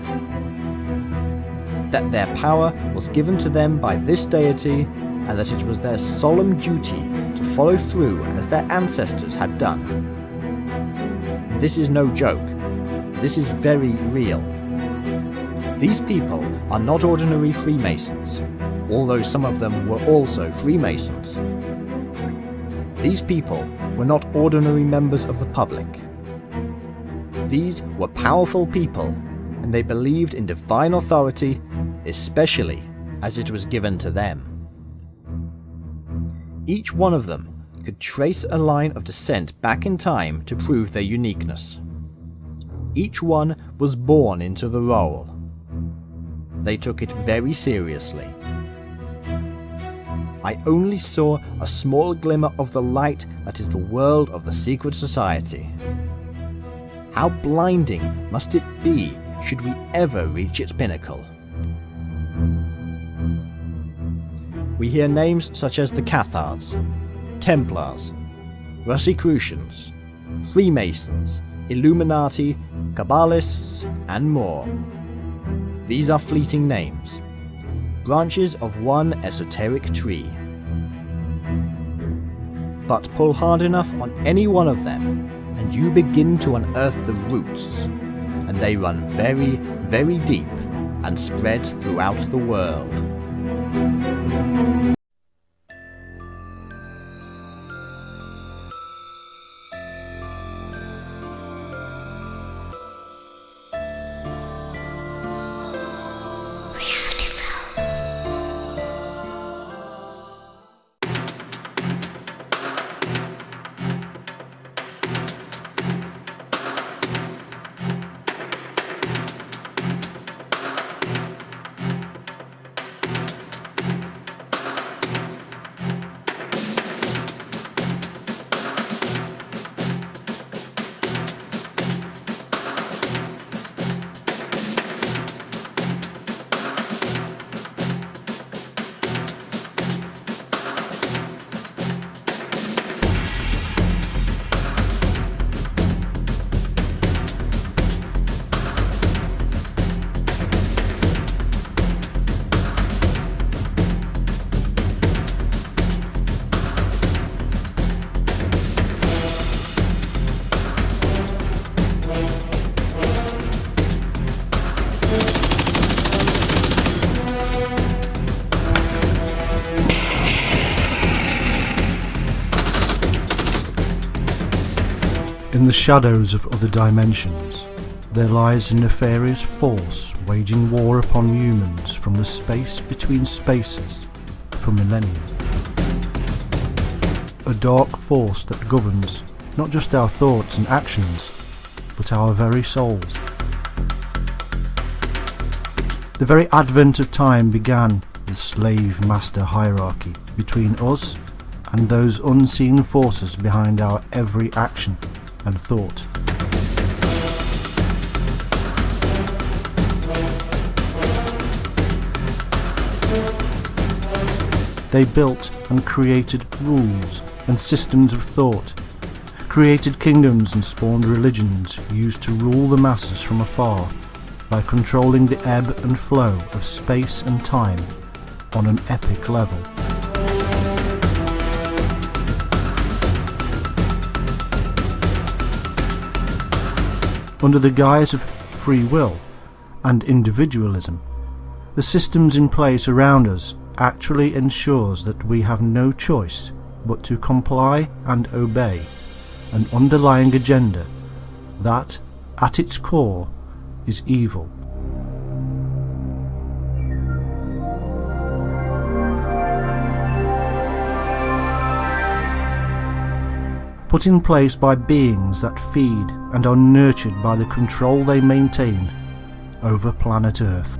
That their power was given to them by this deity, and that it was their solemn duty to follow through as their ancestors had done. This is no joke. This is very real. These people are not ordinary Freemasons, although some of them were also Freemasons. These people were not ordinary members of the public. These were powerful people, and they believed in divine authority, especially as it was given to them. Each one of them could trace a line of descent back in time to prove their uniqueness. Each one was born into the role. They took it very seriously. I only saw a small glimmer of the light that is the world of the secret society. How blinding must it be should we ever reach its pinnacle? We hear names such as the Cathars, Templars, Rosicrucians, Freemasons, Illuminati, Kabbalists, and more. These are fleeting names, branches of one esoteric tree. But pull hard enough on any one of them, and you begin to unearth the roots, and they run very, very deep and spread throughout the world.
In the shadows of other dimensions, there lies a nefarious force waging war upon humans from the space between spaces for millennia. A dark force that governs not just our thoughts and actions, but our very souls. The very advent of time began the slave-master hierarchy between us and those unseen forces behind our every action and thought. They built and created rules and systems of thought, created kingdoms and spawned religions used to rule the masses from afar by controlling the ebb and flow of space and time on an epic level. Under the guise of free will and individualism, the systems in place around us actually ensures that we have no choice but to comply and obey an underlying agenda that, at its core, is evil. Put in place by beings that feed and are nurtured by the control they maintain over planet Earth.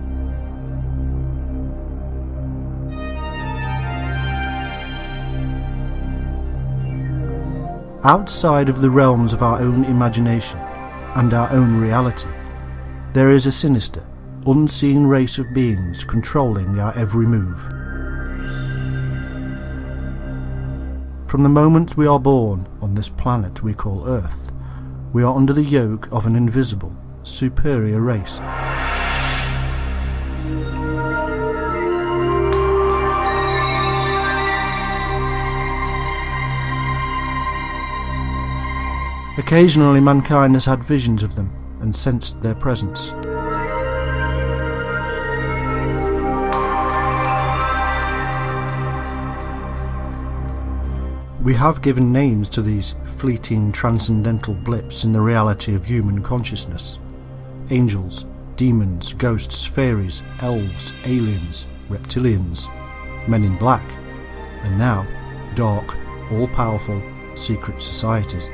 Outside of the realms of our own imagination and our own reality, there is a sinister, unseen race of beings controlling our every move. From the moment we are born on this planet we call Earth, we are under the yoke of an invisible, superior race. Occasionally mankind has had visions of them and sensed their presence. We have given names to these fleeting transcendental blips in the reality of human consciousness. Angels, demons, ghosts, fairies, elves, aliens, reptilians, men in black, and now dark, all-powerful secret societies.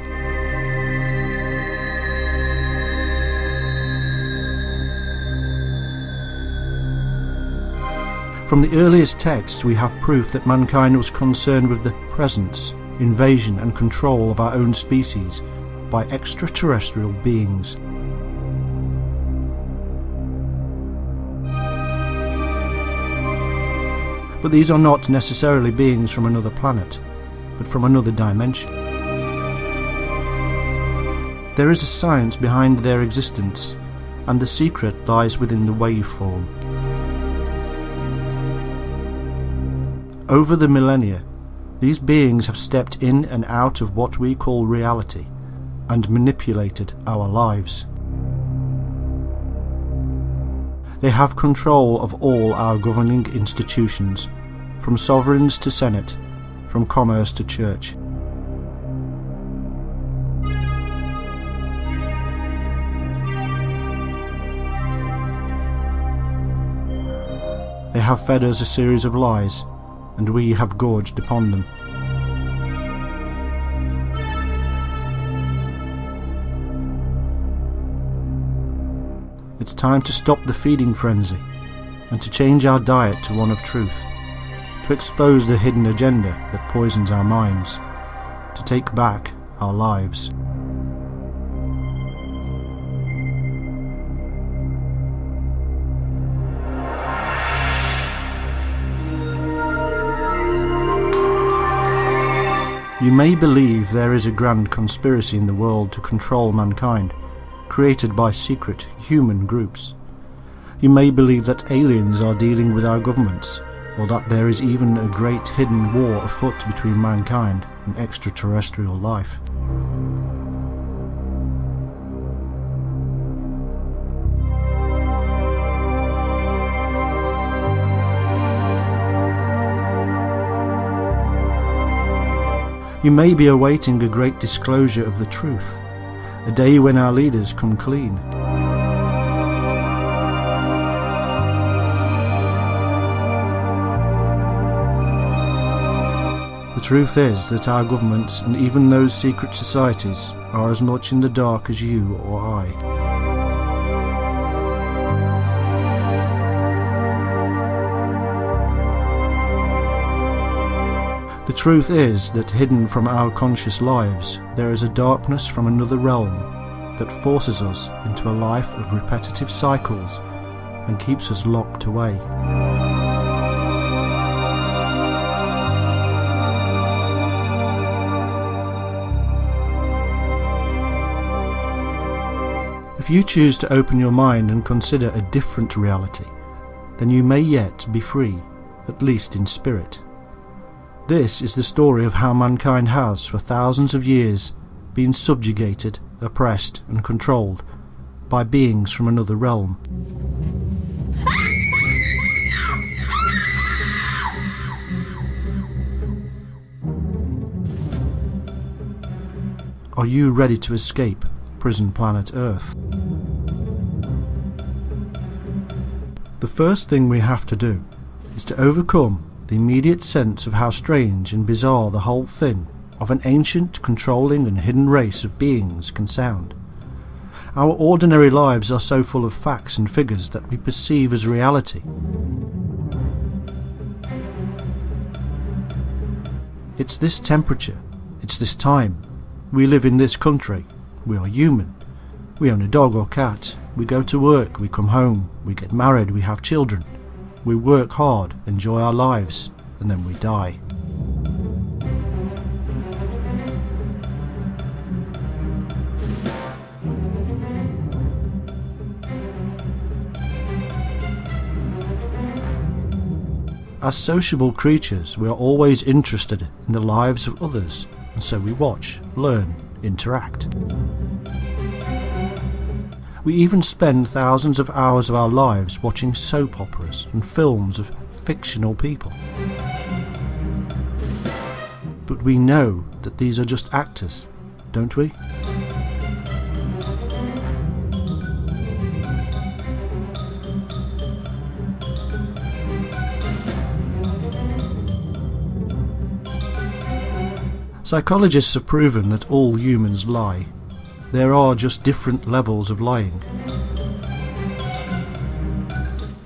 From the earliest texts we have proof that mankind was concerned with the presence, invasion and control of our own species by extraterrestrial beings. But these are not necessarily beings from another planet, but from another dimension. There is a science behind their existence, and the secret lies within the waveform. Over the millennia, these beings have stepped in and out of what we call reality, and manipulated our lives. They have control of all our governing institutions, from sovereigns to senate, from commerce to church. They have fed us a series of lies, and we have gorged upon them. It's time to stop the feeding frenzy, and to change our diet to one of truth, to expose the hidden agenda that poisons our minds, to take back our lives. You may believe there is a grand conspiracy in the world to control mankind, created by secret human groups. You may believe that aliens are dealing with our governments, or that there is even a great hidden war afoot between mankind and extraterrestrial life. You may be awaiting a great disclosure of the truth, a day when our leaders come clean. The truth is that our governments and even those secret societies are as much in the dark as you or I. The truth is that hidden from our conscious lives, there is a darkness from another realm that forces us into a life of repetitive cycles and keeps us locked away. If you choose to open your mind and consider a different reality, then you may yet be free, at least in spirit. This is the story of how mankind has, for thousands of years, been subjugated, oppressed and controlled by beings from another realm. Are you ready to escape prison planet Earth? The first thing we have to do is to overcome the immediate sense of how strange and bizarre the whole thing of an ancient, controlling and hidden race of beings can sound. Our ordinary lives are so full of facts and figures that we perceive as reality. It's this temperature, it's this time. We live in this country, we are human. We own a dog or cat, we go to work, we come home, we get married, we have children. We work hard, enjoy our lives, and then we die. As sociable creatures, we are always interested in the lives of others, and so we watch, learn, interact. We even spend thousands of hours of our lives watching soap operas and films of fictional people. But we know that these are just actors, don't we? Psychologists have proven that all humans lie. There are just different levels of lying.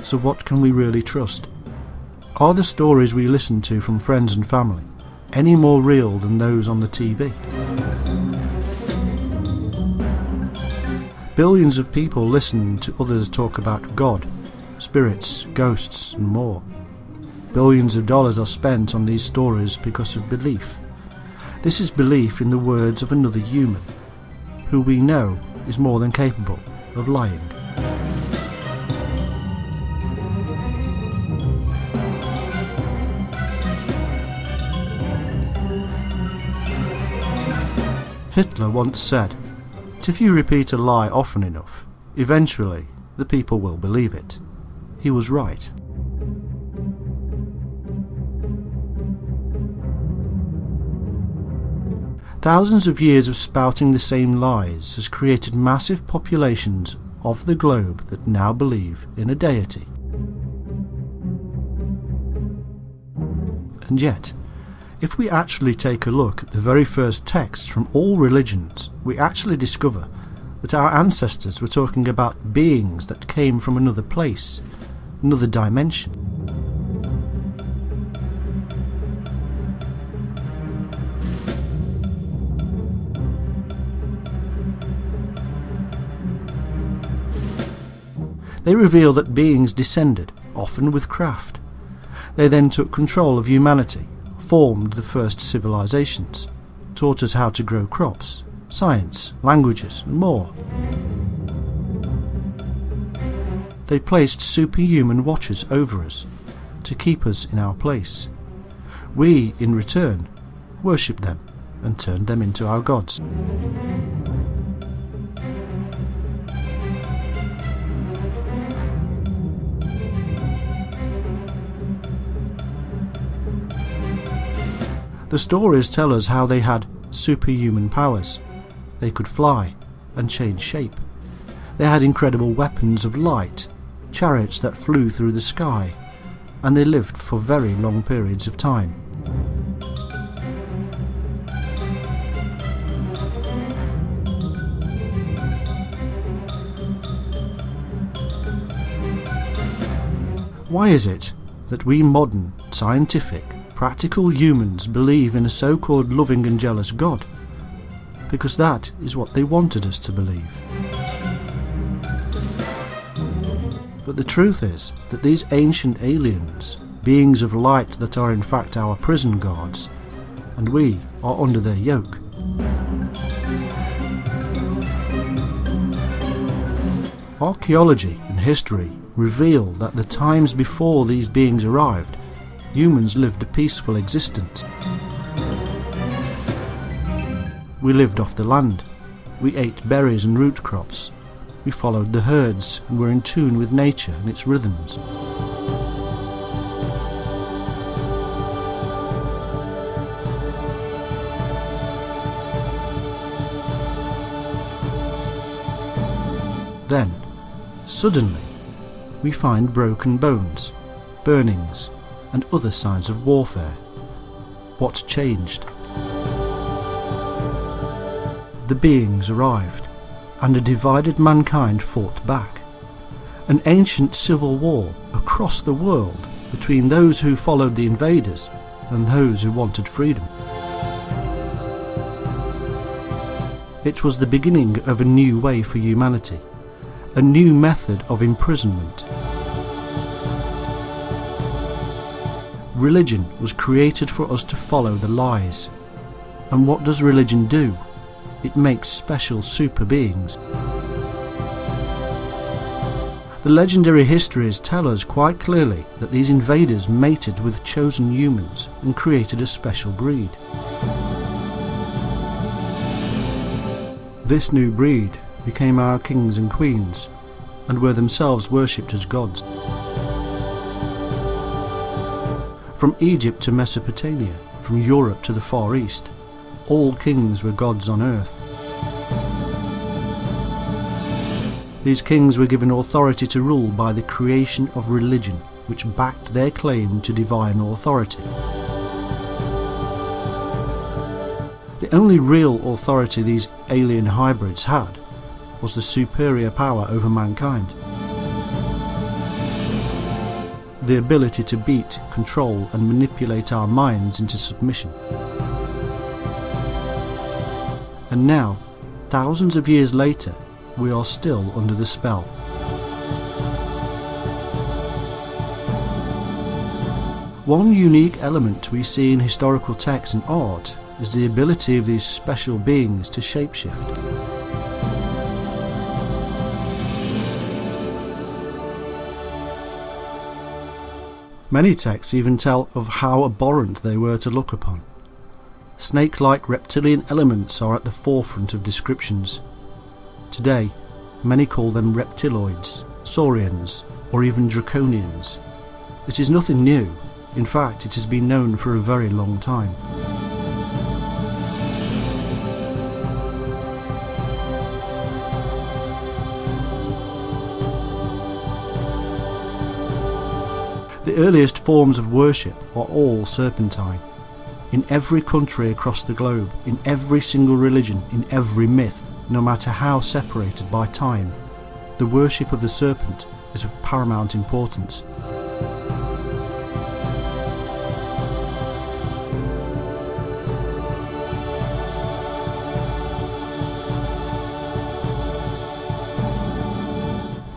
So what can we really trust? Are the stories we listen to from friends and family any more real than those on the TV? Billions of people listen to others talk about God, spirits, ghosts, and more. Billions of dollars are spent on these stories because of belief. This is belief in the words of another human, who we know is more than capable of lying. Hitler once said, that if you repeat a lie often enough, eventually the people will believe it. He was right. Thousands of years of spouting the same lies has created massive populations of the globe that now believe in a deity. And yet, if we actually take a look at the very first texts from all religions, we actually discover that our ancestors were talking about beings that came from another place, another dimension. They reveal that beings descended, often with craft. They then took control of humanity, formed the first civilizations, taught us how to grow crops, science, languages, and more. They placed superhuman watchers over us to keep us in our place. We, in return, worshipped them and turned them into our gods. The stories tell us how they had superhuman powers. They could fly and change shape. They had incredible weapons of light, chariots that flew through the sky, and they lived for very long periods of time. Why is it that we modern, scientific, practical humans believe in a so-called loving and jealous God? Because that is what they wanted us to believe. But the truth is that these ancient aliens, beings of light that are in fact our prison guards, and we are under their yoke. Archaeology and history reveal that the times before these beings arrived, humans lived a peaceful existence. We lived off the land. We ate berries and root crops. We followed the herds and were in tune with nature and its rhythms. Then, suddenly, we find broken bones, burnings, and other signs of warfare. What changed? The beings arrived, and a divided mankind fought back. An ancient civil war across the world between those who followed the invaders and those who wanted freedom. It was the beginning of a new way for humanity, a new method of imprisonment. Religion was created for us to follow the lies. And what does religion do? It makes special super beings. The legendary histories tell us quite clearly that these invaders mated with chosen humans and created a special breed. This new breed became our kings and queens, and were themselves worshipped as gods. From Egypt to Mesopotamia, from Europe to the Far East, all kings were gods on earth. These kings were given authority to rule by the creation of religion, which backed their claim to divine authority. The only real authority these alien hybrids had was the superior power over mankind. The ability to beat, control, and manipulate our minds into submission. And now, thousands of years later, we are still under the spell. One unique element we see in historical texts and art is the ability of these special beings to shapeshift. Many texts even tell of how abhorrent they were to look upon. Snake-like reptilian elements are at the forefront of descriptions. Today, many call them reptiloids, saurians, or even draconians. It is nothing new. In fact, it has been known for a very long time. The earliest forms of worship are all serpentine. In every country across the globe, in every single religion, in every myth, no matter how separated by time, the worship of the serpent is of paramount importance.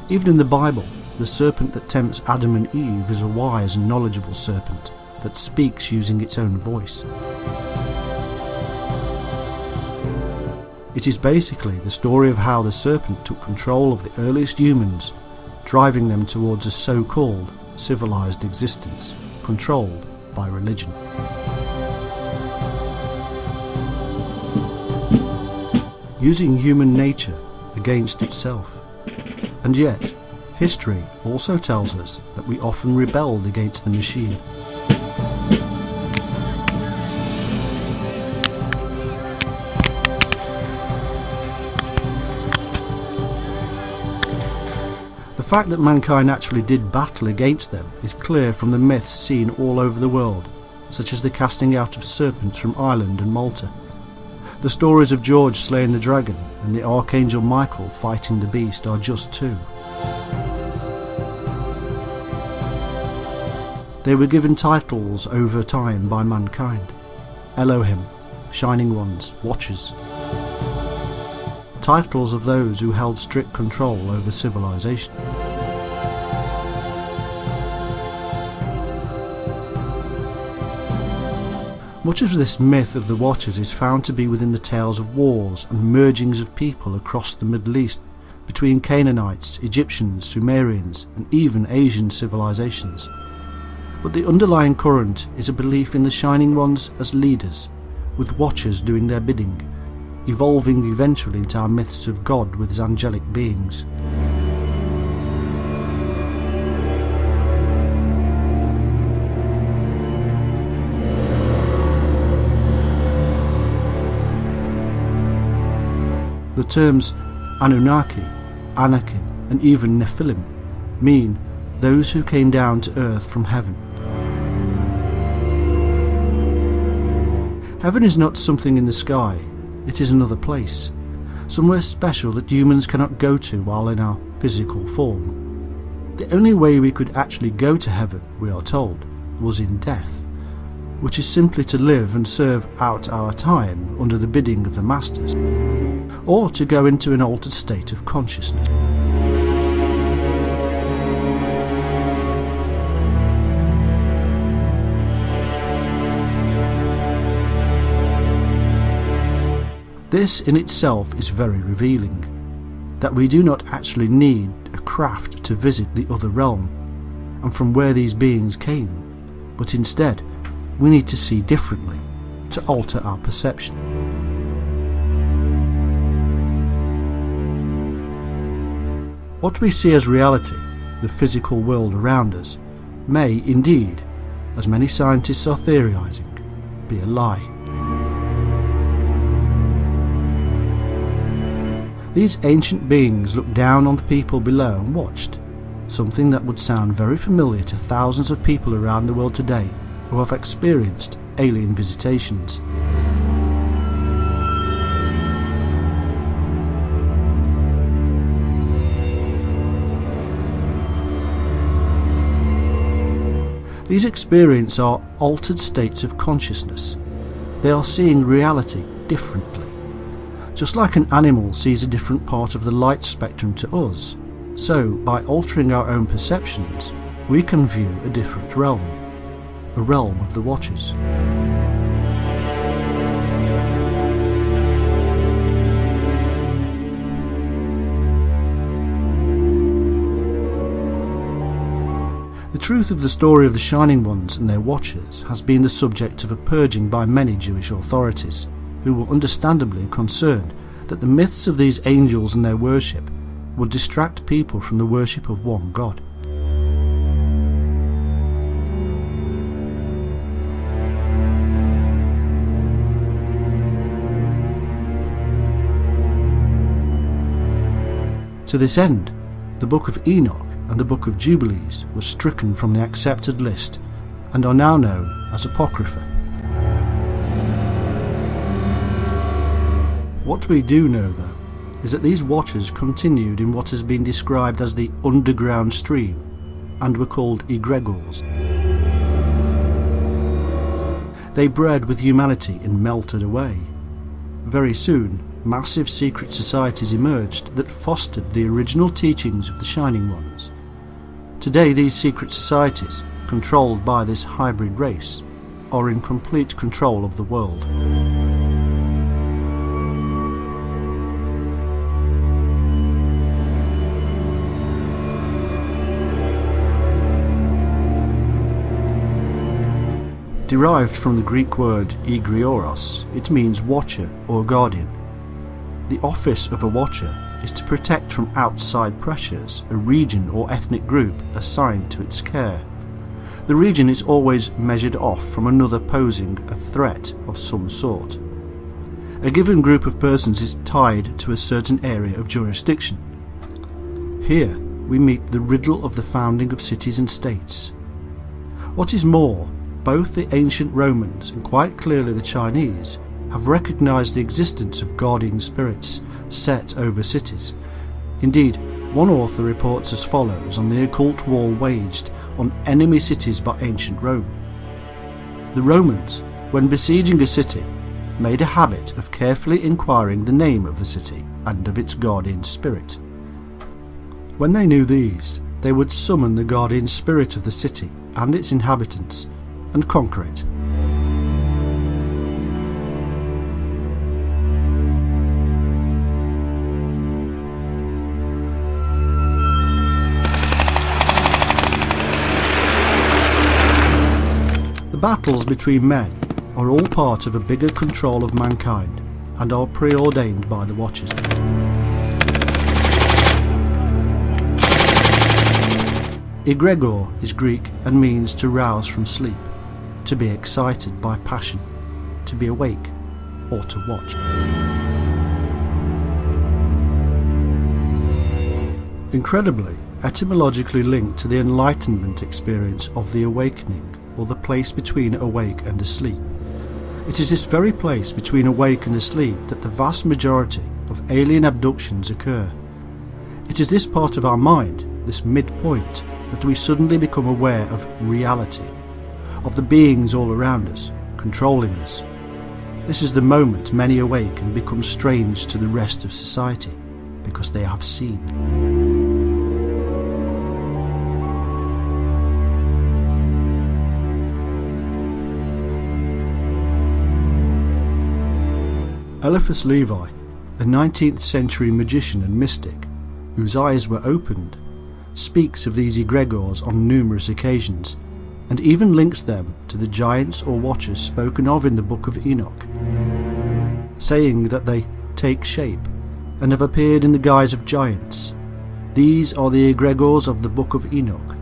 Even in the Bible, the serpent that tempts Adam and Eve is a wise and knowledgeable serpent that speaks using its own voice. It is basically the story of how the serpent took control of the earliest humans, driving them towards a so-called civilized existence, controlled by religion. Using human nature against itself. And yet, history also tells us that we often rebelled against the machine. The fact that mankind actually did battle against them is clear from the myths seen all over the world, such as the casting out of serpents from Ireland and Malta. The stories of George slaying the dragon and the Archangel Michael fighting the beast are just two. They were given titles over time by mankind. Elohim, Shining Ones, Watchers. Titles of those who held strict control over civilization. Much of this myth of the Watchers is found to be within the tales of wars and mergings of people across the Middle East between Canaanites, Egyptians, Sumerians, and even Asian civilizations. But the underlying current is a belief in the Shining Ones as leaders, with Watchers doing their bidding, evolving eventually into our myths of God with his angelic beings. The terms Anunnaki, Anakin, and even Nephilim mean those who came down to earth from heaven. Heaven is not something in the sky, it is another place, somewhere special that humans cannot go to while in our physical form. The only way we could actually go to heaven, we are told, was in death, which is simply to live and serve out our time under the bidding of the masters, or to go into an altered state of consciousness. This in itself is very revealing, that we do not actually need a craft to visit the other realm, and from where these beings came, but instead we need to see differently, to alter our perception. What we see as reality, the physical world around us, may indeed, as many scientists are theorizing, be a lie. These ancient beings looked down on the people below and watched, something that would sound very familiar to thousands of people around the world today who have experienced alien visitations. These experiences are altered states of consciousness. They are seeing reality differently. Just like an animal sees a different part of the light spectrum to us, so by altering our own perceptions, we can view a different realm, a realm of the Watchers. The truth of the story of the Shining Ones and their Watchers has been the subject of a purging by many Jewish authorities, who were understandably concerned that the myths of these angels and their worship would distract people from the worship of one God. To this end, the Book of Enoch and the Book of Jubilees were stricken from the accepted list and are now known as Apocrypha. What we do know, though, is that these Watchers continued in what has been described as the underground stream and were called egregores. They bred with humanity and melted away. Very soon, massive secret societies emerged that fostered the original teachings of the Shining Ones. Today, these secret societies, controlled by this hybrid race, are in complete control of the world. Derived from the Greek word egrioros, it means watcher or guardian. The office of a watcher is to protect from outside pressures a region or ethnic group assigned to its care. The region is always measured off from another posing a threat of some sort. A given group of persons is tied to a certain area of jurisdiction. Here we meet the riddle of the founding of cities and states. What is more, both the ancient Romans and quite clearly the Chinese have recognized the existence of guardian spirits set over cities. Indeed, one author reports as follows on the occult war waged on enemy cities by ancient Rome. The Romans, when besieging a city, made a habit of carefully inquiring the name of the city and of its guardian spirit. When they knew these, they would summon the guardian spirit of the city and its inhabitants and conquer it. The battles between men are all part of a bigger control of mankind and are preordained by the Watchers. Egregor is Greek and means to rouse from sleep, to be excited by passion, to be awake, or to watch. Incredibly, etymologically linked to the enlightenment experience of the awakening, or the place between awake and asleep. It is this very place between awake and asleep that the vast majority of alien abductions occur. It is this part of our mind, this midpoint, that we suddenly become aware of reality, of the beings all around us, controlling us. This is the moment many awake and become strange to the rest of society, because they have seen. Eliphas Levi, a 19th century magician and mystic, whose eyes were opened, speaks of these egregores on numerous occasions, and even links them to the giants or watchers spoken of in the Book of Enoch, saying that they take shape and have appeared in the guise of giants. These are the egregores of the Book of Enoch,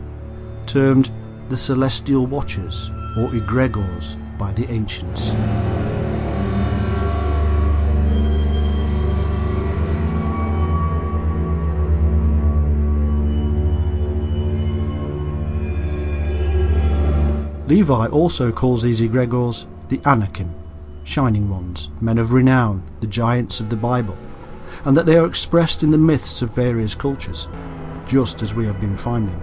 termed the celestial watchers or egregores by the ancients. Levi also calls these egregores the Anakim, Shining Ones, men of renown, the giants of the Bible, and that they are expressed in the myths of various cultures, just as we have been finding.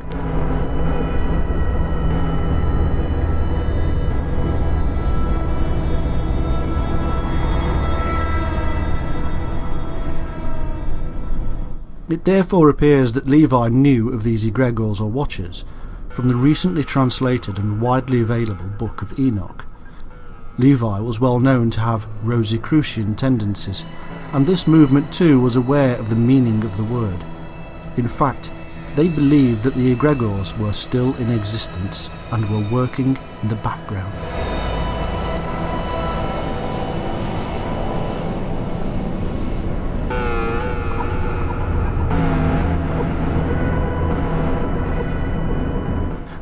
It therefore appears that Levi knew of these egregores or watchers from the recently translated and widely available Book of Enoch. Levi was well known to have Rosicrucian tendencies, and this movement too was aware of the meaning of the word. In fact, they believed that the egregores were still in existence and were working in the background.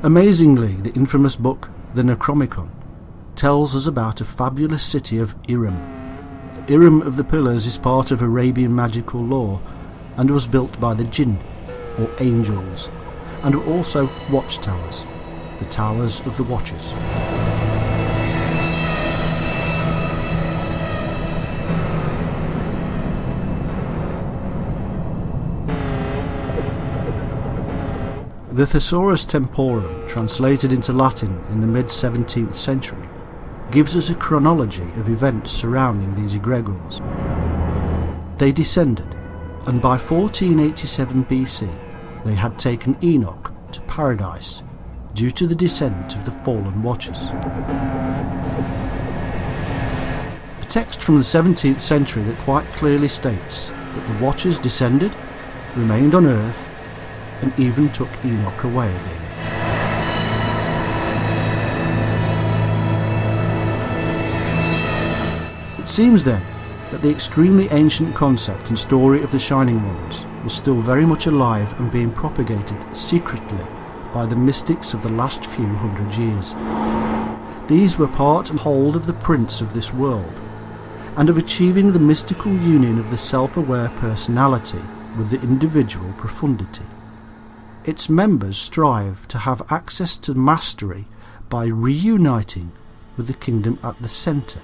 Amazingly, the infamous book, the Necronomicon, tells us about a fabulous city of Irem. Irem of the Pillars is part of Arabian magical lore and was built by the Jinn, or angels, and were also watchtowers, the towers of the watchers. The Thesaurus Temporum, translated into Latin in the mid-17th century, gives us a chronology of events surrounding these egregores. They descended, and by 1487 BC they had taken Enoch to paradise due to the descent of the fallen watchers. A text from the 17th century that quite clearly states that the watchers descended, remained on earth, and even took Enoch away again. It seems then that the extremely ancient concept and story of the Shining Ones was still very much alive and being propagated secretly by the mystics of the last few hundred years. These were part and whole of the prince of this world, and of achieving the mystical union of the self-aware personality with the individual profundity. Its members strive to have access to mastery by reuniting with the kingdom at the centre,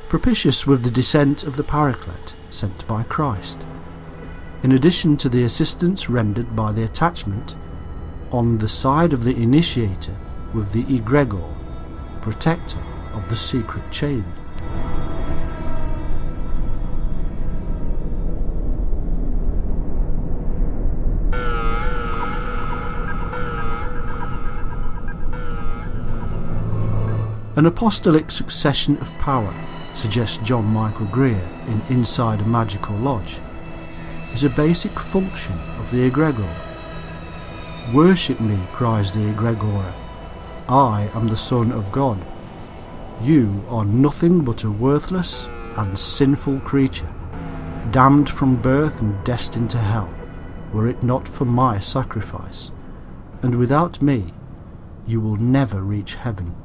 propitious with the descent of the Paraclete sent by Christ, in addition to the assistance rendered by the attachment on the side of the initiator with the egregor, protector of the secret chain. An apostolic succession of power, suggests John Michael Greer in Inside a Magical Lodge, is a basic function of the egregor. "Worship me," cries the egregor. "I am the Son of God. You are nothing but a worthless and sinful creature, damned from birth and destined to hell, were it not for my sacrifice. And without me, you will never reach heaven."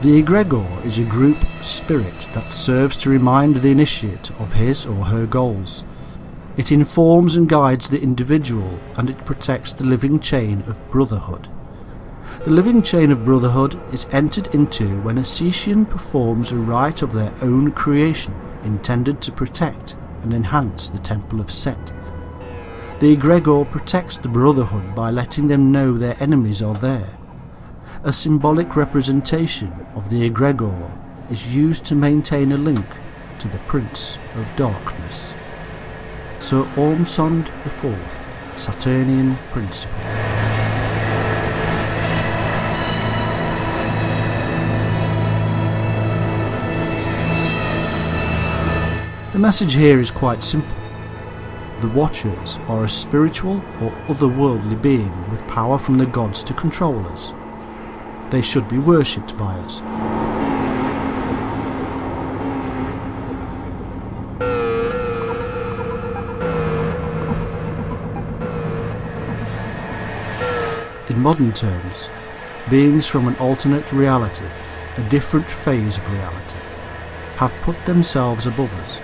The egregor is a group spirit that serves to remind the initiate of his or her goals. It informs and guides the individual, and it protects the living chain of brotherhood. The living chain of brotherhood is entered into when a Setian performs a rite of their own creation intended to protect and enhance the temple of Set. The egregor protects the brotherhood by letting them know their enemies are there. A symbolic representation of the egregor is used to maintain a link to the Prince of Darkness. Sir Ormsond IV, Saturnian Principle. The message here is quite simple. The Watchers are a spiritual or otherworldly being with power from the gods to control us. They should be worshipped by us. In modern terms, beings from an alternate reality, a different phase of reality, have put themselves above us,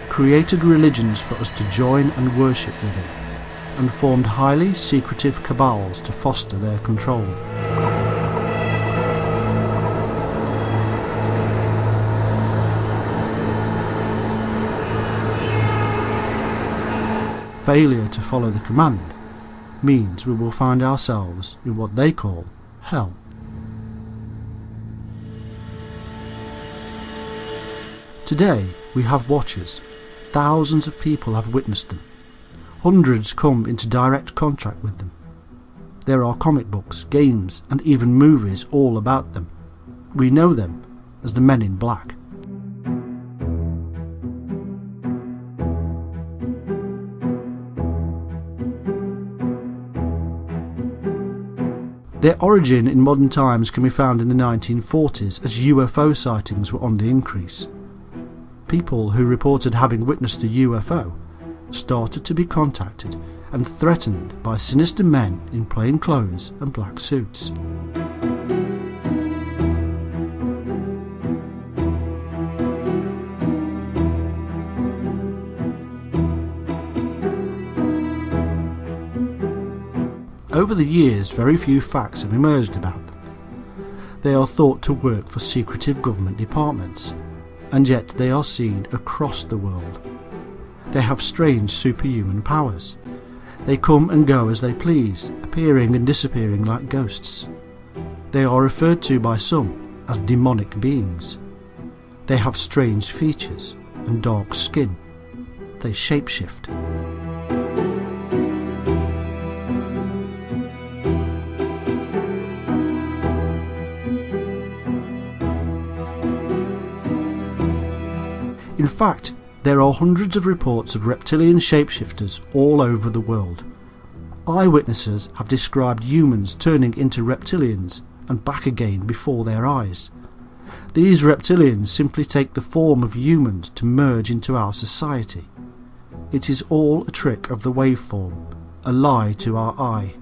created religions for us to join and worship within, and formed highly secretive cabals to foster their control. Failure to follow the command means we will find ourselves in what they call hell. Today we have watchers. Thousands of people have witnessed them. Hundreds come into direct contact with them. There are comic books, games, and even movies all about them. We know them as the Men in Black. Their origin in modern times can be found in the 1940s as UFO sightings were on the increase. People who reported having witnessed a UFO started to be contacted and threatened by sinister men in plain clothes and black suits. Over the years, very few facts have emerged about them. They are thought to work for secretive government departments, and yet they are seen across the world. They have strange superhuman powers. They come and go as they please, appearing and disappearing like ghosts. They are referred to by some as demonic beings. They have strange features and dark skin. They shapeshift. In fact, there are hundreds of reports of reptilian shapeshifters all over the world. Eyewitnesses have described humans turning into reptilians and back again before their eyes. These reptilians simply take the form of humans to merge into our society. It is all a trick of the waveform, a lie to our eye.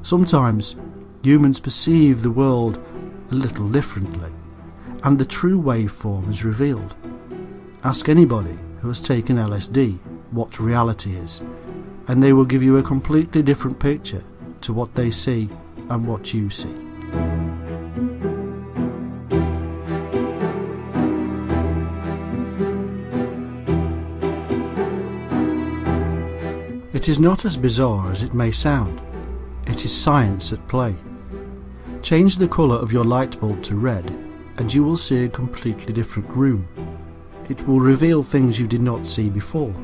Sometimes humans perceive the world a little differently, and the true waveform is revealed. Ask anybody who has taken LSD what reality is, and they will give you a completely different picture to what they see and what you see. It is not as bizarre as it may sound. It is science at play. Change the colour of your light bulb to red and you will see a completely different room. It will reveal things you did not see before.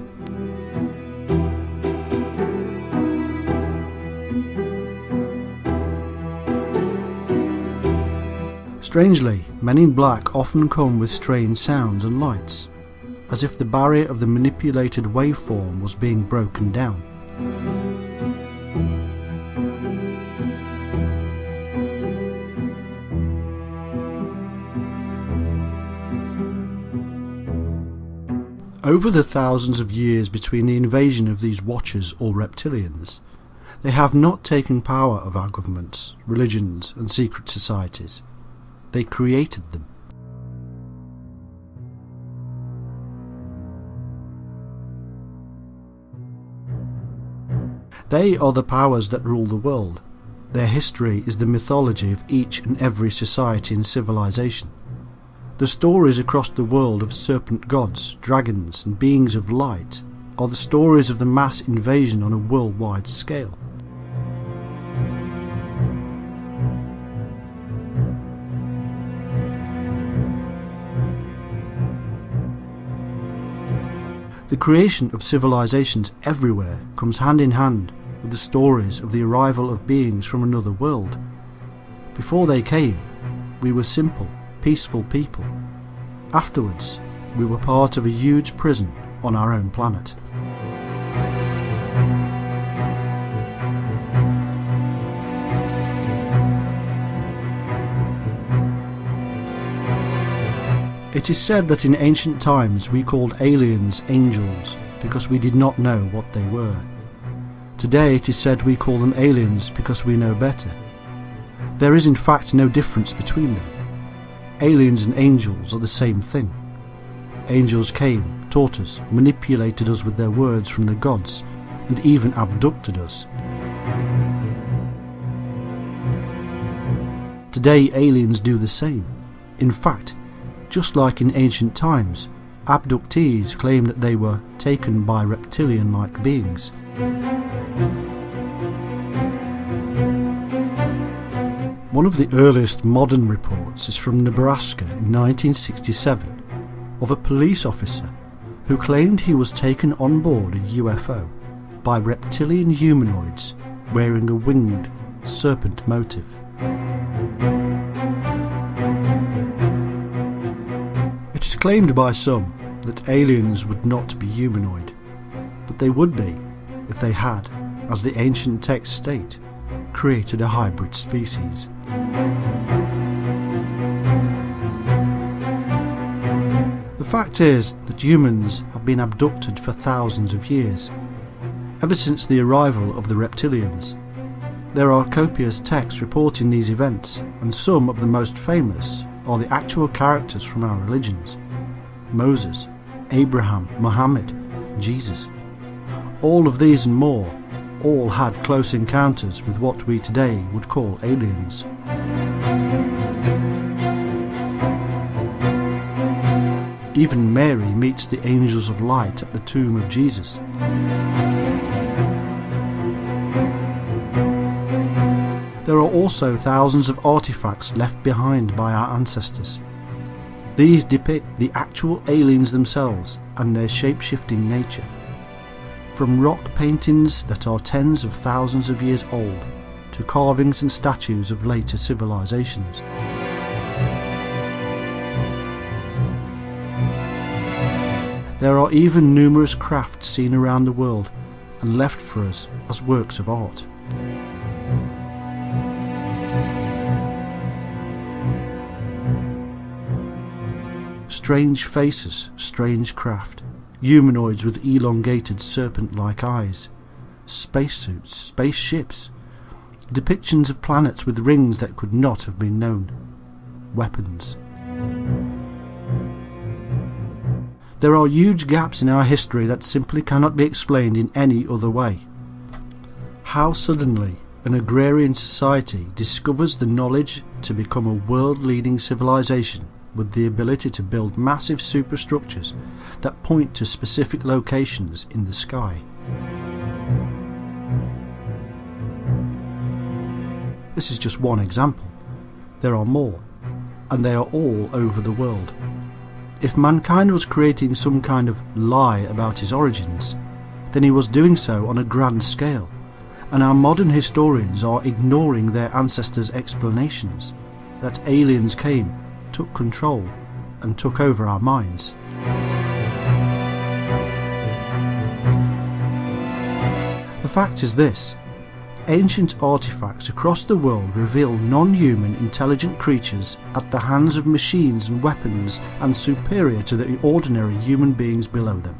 Strangely, Men in Black often come with strange sounds and lights, as if the barrier of the manipulated waveform was being broken down. Over the thousands of years between the invasion of these watchers or reptilians, they have not taken power of our governments, religions and secret societies. They created them. They are the powers that rule the world. Their history is the mythology of each and every society and civilization. The stories across the world of serpent gods, dragons and beings of light are the stories of the mass invasion on a worldwide scale. The creation of civilizations everywhere comes hand in hand with the stories of the arrival of beings from another world. Before they came, we were simple, peaceful people. Afterwards, we were part of a huge prison on our own planet. It is said that in ancient times we called aliens angels because we did not know what they were. Today it is said we call them aliens because we know better. There is in fact no difference between them. Aliens and angels are the same thing. Angels came, taught us, manipulated us with their words from the gods, and even abducted us. today aliens do the same. In fact, just like in ancient times, abductees claim that they were taken by reptilian-like beings. One of the earliest modern reports is from Nebraska in 1967 of a police officer who claimed he was taken on board a UFO by reptilian humanoids wearing a winged serpent motif. It is claimed by some that aliens would not be humanoid, but they would be if they had, as the ancient texts state, created a hybrid species. The fact is that humans have been abducted for thousands of years, ever since the arrival of the reptilians. There are copious texts reporting these events, and some of the most famous are the actual characters from our religions: Moses, Abraham, Muhammad, Jesus. All of these and more all had close encounters with what we today would call aliens. Even Mary meets the angels of light at the tomb of Jesus. There are also thousands of artifacts left behind by our ancestors. These depict the actual aliens themselves and their shape-shifting nature. From rock paintings that are tens of thousands of years old to carvings and statues of later civilizations. There are even numerous crafts seen around the world and left for us as works of art. Strange faces, strange craft, humanoids with elongated serpent-like eyes, spacesuits, spaceships, depictions of planets with rings that could not have been known, weapons. There are huge gaps in our history that simply cannot be explained in any other way. How suddenly an agrarian society discovers the knowledge to become a world-leading civilization with the ability to build massive superstructures that point to specific locations in the sky. This is just one example. There are more, and they are all over the world. If mankind was creating some kind of lie about his origins, then he was doing so on a grand scale, and our modern historians are ignoring their ancestors' explanations that aliens came, took control, and took over our minds. The fact is this: ancient artifacts across the world reveal non-human intelligent creatures at the hands of machines and weapons and superior to the ordinary human beings below them.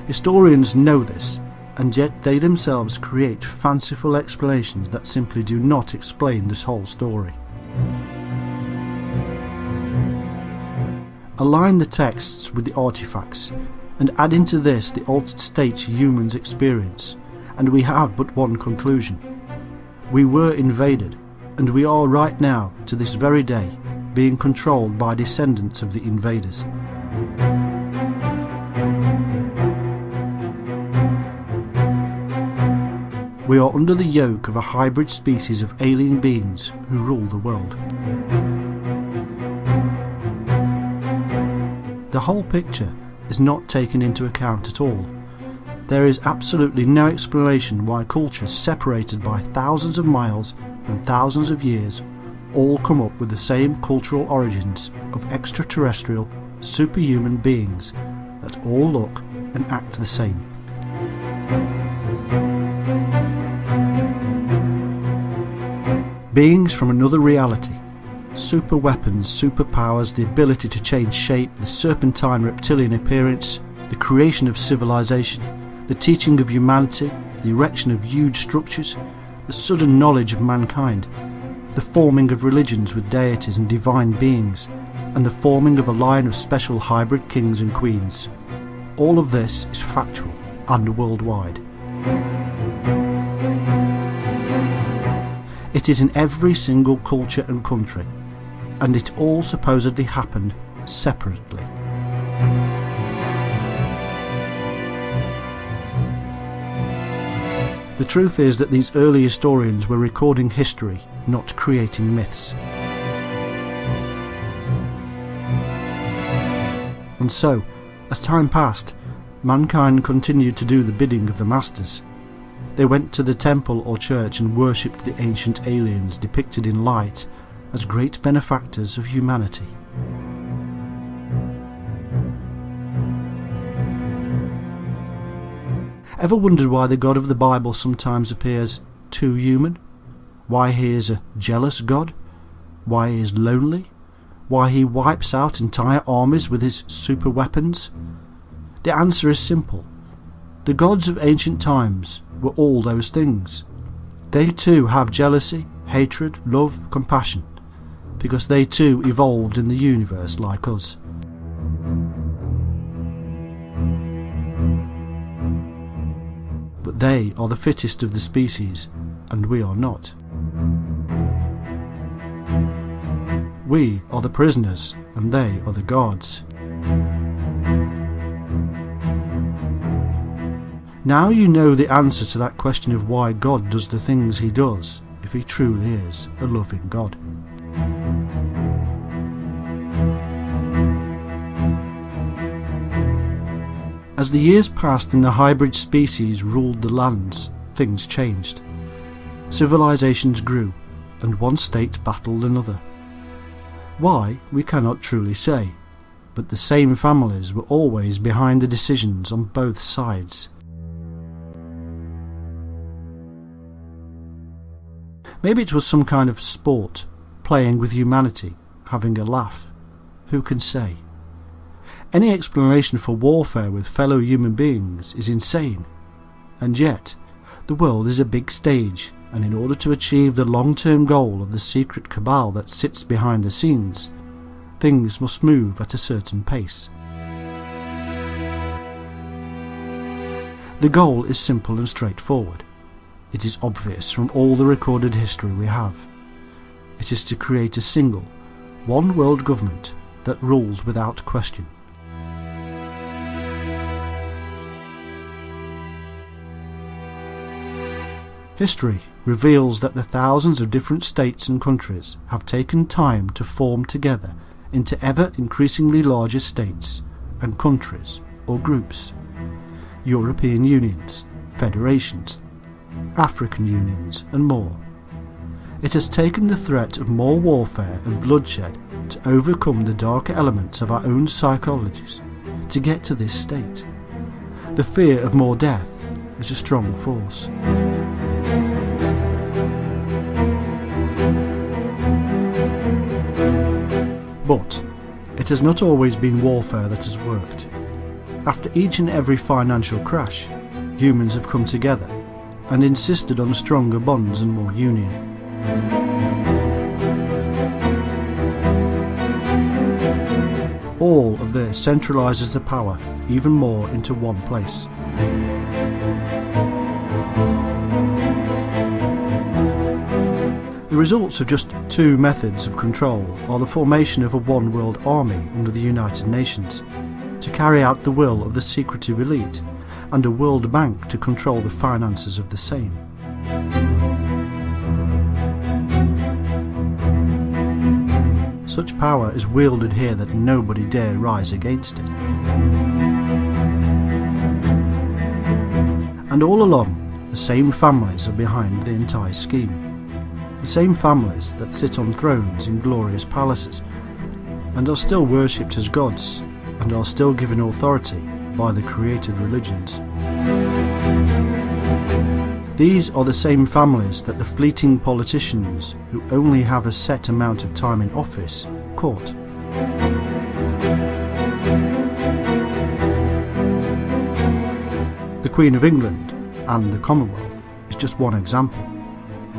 Historians know this, and yet they themselves create fanciful explanations that simply do not explain this whole story. Align the texts with the artifacts, and add into this the altered states humans experience, and we have but one conclusion. We were invaded, and we are right now, to this very day, being controlled by descendants of the invaders. We are under the yoke of a hybrid species of alien beings who rule the world. The whole picture is not taken into account at all. There is absolutely no explanation why cultures separated by thousands of miles and thousands of years all come up with the same cultural origins of extraterrestrial, superhuman beings that all look and act the same. Beings from another reality, super weapons, superpowers, the ability to change shape, the serpentine reptilian appearance, the creation of civilization, the teaching of humanity, the erection of huge structures, the sudden knowledge of mankind, the forming of religions with deities and divine beings, and the forming of a line of special hybrid kings and queens. All of this is factual and worldwide. It is in every single culture and country, and it all supposedly happened separately. The truth is that these early historians were recording history, not creating myths. And so, as time passed, mankind continued to do the bidding of the masters. They went to the temple or church and worshipped the ancient aliens depicted in light as great benefactors of humanity. Ever wondered why the God of the Bible sometimes appears too human? Why he is a jealous God? Why he is lonely? Why he wipes out entire armies with his super weapons? The answer is simple. The gods of ancient times were all those things. They too have jealousy, hatred, love, compassion, because they too evolved in the universe like us. But they are the fittest of the species, and we are not. We are the prisoners, and they are the guards. Now you know the answer to that question of why God does the things he does, if he truly is a loving God. As the years passed and the hybrid species ruled the lands, things changed. Civilizations grew, and one state battled another. Why, we cannot truly say, but the same families were always behind the decisions on both sides. Maybe it was some kind of sport, playing with humanity, having a laugh. Who can say? Any explanation for warfare with fellow human beings is insane. And yet, the world is a big stage, and in order to achieve the long-term goal of the secret cabal that sits behind the scenes, things must move at a certain pace. The goal is simple and straightforward. It is obvious from all the recorded history we have. It is to create a single, one-world government that rules without question. History reveals that the thousands of different states and countries have taken time to form together into ever increasingly larger states and countries or groups, European unions, federations, African unions and more. It has taken the threat of more warfare and bloodshed to overcome the darker elements of our own psychologies to get to this state. The fear of more death is a strong force. But it has not always been warfare that has worked. After each and every financial crash, humans have come together and insisted on stronger bonds and more union. All of this centralises the power even more into one place. The results of just two methods of control are the formation of a one-world army under the United Nations to carry out the will of the secretive elite, and a World Bank to control the finances of the same. Such power is wielded here that nobody dare rise against it. And all along, the same families are behind the entire scheme. The same families that sit on thrones in glorious palaces, and are still worshipped as gods, and are still given authority by the created religions. These are the same families that the fleeting politicians, who only have a set amount of time in office, court. The Queen of England and the Commonwealth is just one example.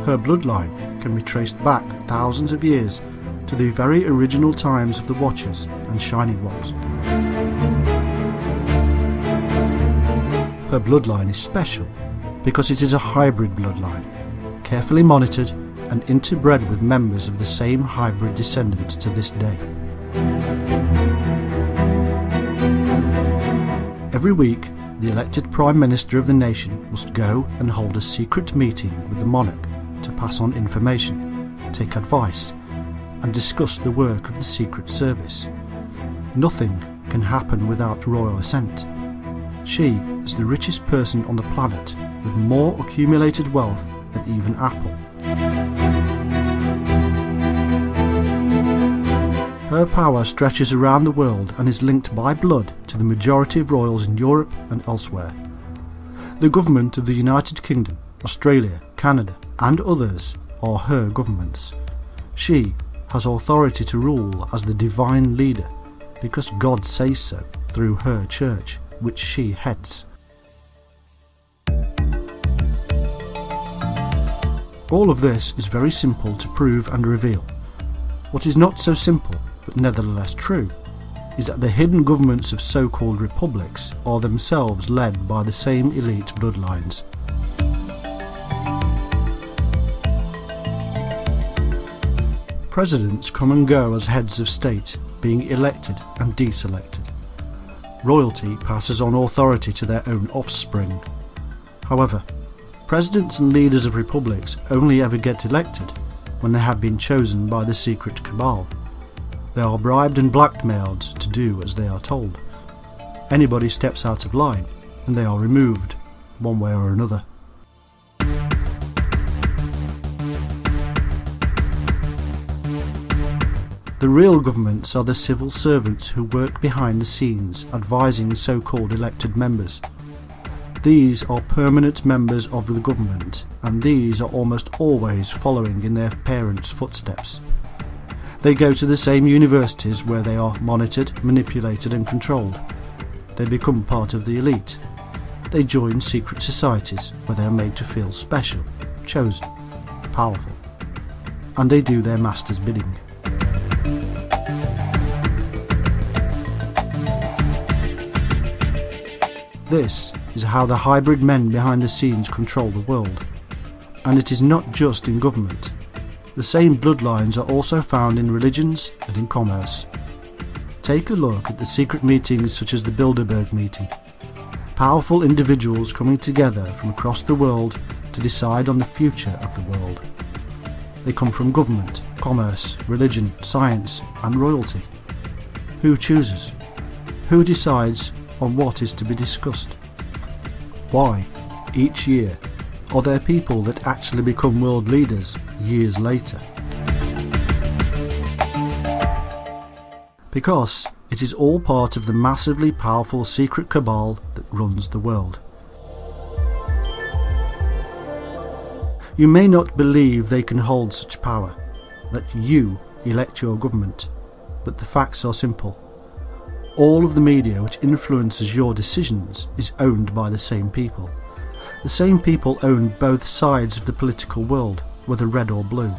Her bloodline can be traced back thousands of years to the very original times of the Watchers and Shining Ones. Her bloodline is special because it is a hybrid bloodline, carefully monitored and interbred with members of the same hybrid descendants to this day. Every week, the elected Prime Minister of the nation must go and hold a secret meeting with the monarch to pass on information, take advice, and discuss the work of the Secret Service. Nothing can happen without royal assent. She is the richest person on the planet, with more accumulated wealth than even Apple. Her power stretches around the world and is linked by blood to the majority of royals in Europe and elsewhere. The government of the United Kingdom, Australia, Canada and others are her governments. She has authority to rule as the divine leader because God says so through her church, which she heads. All of this is very simple to prove and reveal. What is not so simple, but nevertheless true, is that the hidden governments of so-called republics are themselves led by the same elite bloodlines. Presidents come and go as heads of state, being elected and deselected. Royalty passes on authority to their own offspring. However, presidents and leaders of republics only ever get elected when they have been chosen by the secret cabal. They are bribed and blackmailed to do as they are told. Anybody steps out of line and they are removed, one way or another. The real governments are the civil servants who work behind the scenes advising so-called elected members. These are permanent members of the government, and these are almost always following in their parents' footsteps. They go to the same universities where they are monitored, manipulated and controlled. They become part of the elite. They join secret societies where they are made to feel special, chosen, powerful. And they do their master's bidding. This is how the hybrid men behind the scenes control the world. And it is not just in government. The same bloodlines are also found in religions and in commerce. Take a look at the secret meetings such as the Bilderberg meeting. Powerful individuals coming together from across the world to decide on the future of the world. They come from government, commerce, religion, science and royalty. Who chooses? Who decides on what is to be discussed? Why, each year, are there people that actually become world leaders years later? Because it is all part of the massively powerful secret cabal that runs the world. You may not believe they can hold such power, that you elect your government, but the facts are simple. All of the media which influences your decisions is owned by the same people. The same people own both sides of the political world, whether red or blue.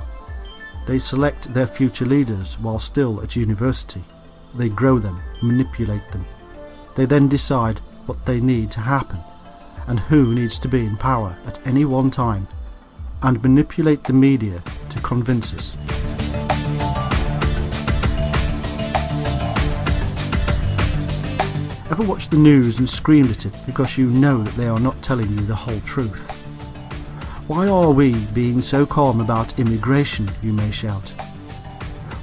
They select their future leaders while still at university. They grow them, manipulate them. They then decide what they need to happen and who needs to be in power at any one time, and manipulate the media to convince us. Ever watched the news and screamed at it because you know that they are not telling you the whole truth? Why are we being so calm about immigration, you may shout?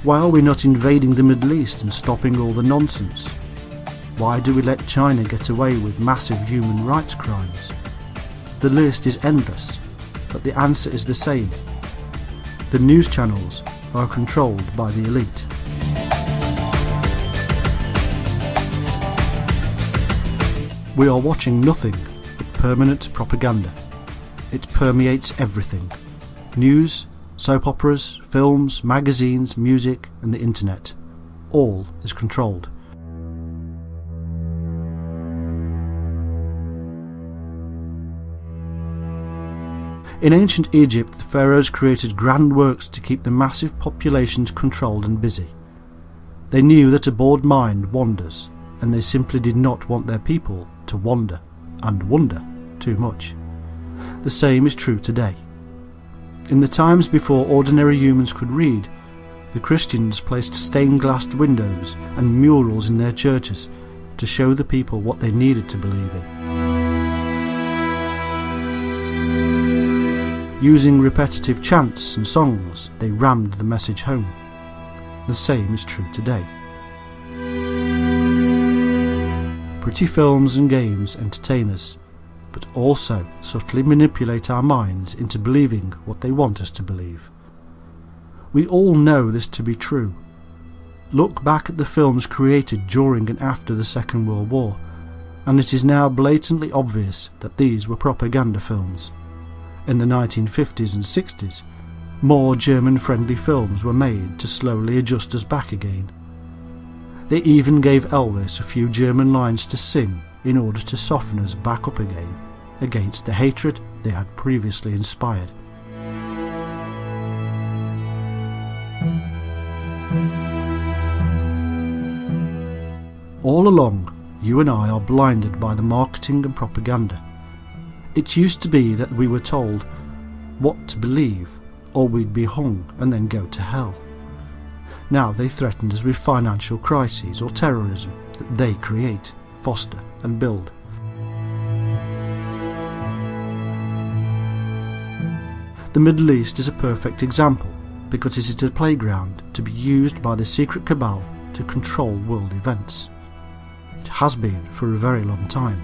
Why are we not invading the Middle East and stopping all the nonsense? Why do we let China get away with massive human rights crimes? The list is endless, but the answer is the same. The news channels are controlled by the elite. We are watching nothing but permanent propaganda. It permeates everything. News, soap operas, films, magazines, music and the internet. All is controlled. In ancient Egypt, the pharaohs created grand works to keep the massive populations controlled and busy. They knew that a bored mind wanders, and they simply did not want their people to wander and wonder too much. The same is true today. In the times before ordinary humans could read, the Christians placed stained-glass windows and murals in their churches to show the people what they needed to believe in. Using repetitive chants and songs, they rammed the message home. The same is true today. Pretty films and games entertain us, but also subtly manipulate our minds into believing what they want us to believe. We all know this to be true. Look back at the films created during and after the Second World War, and it is now blatantly obvious that these were propaganda films. In the 1950s and 60s, more German-friendly films were made to slowly adjust us back again. They even gave Elvis a few German lines to sing in order to soften us back up again, against the hatred they had previously inspired. All along, you and I are blinded by the marketing and propaganda. It used to be that we were told what to believe, or we'd be hung and then go to hell. Now they threaten us with financial crises or terrorism that they create, foster and build. The Middle East is a perfect example because it is a playground to be used by the secret cabal to control world events. It has been for a very long time.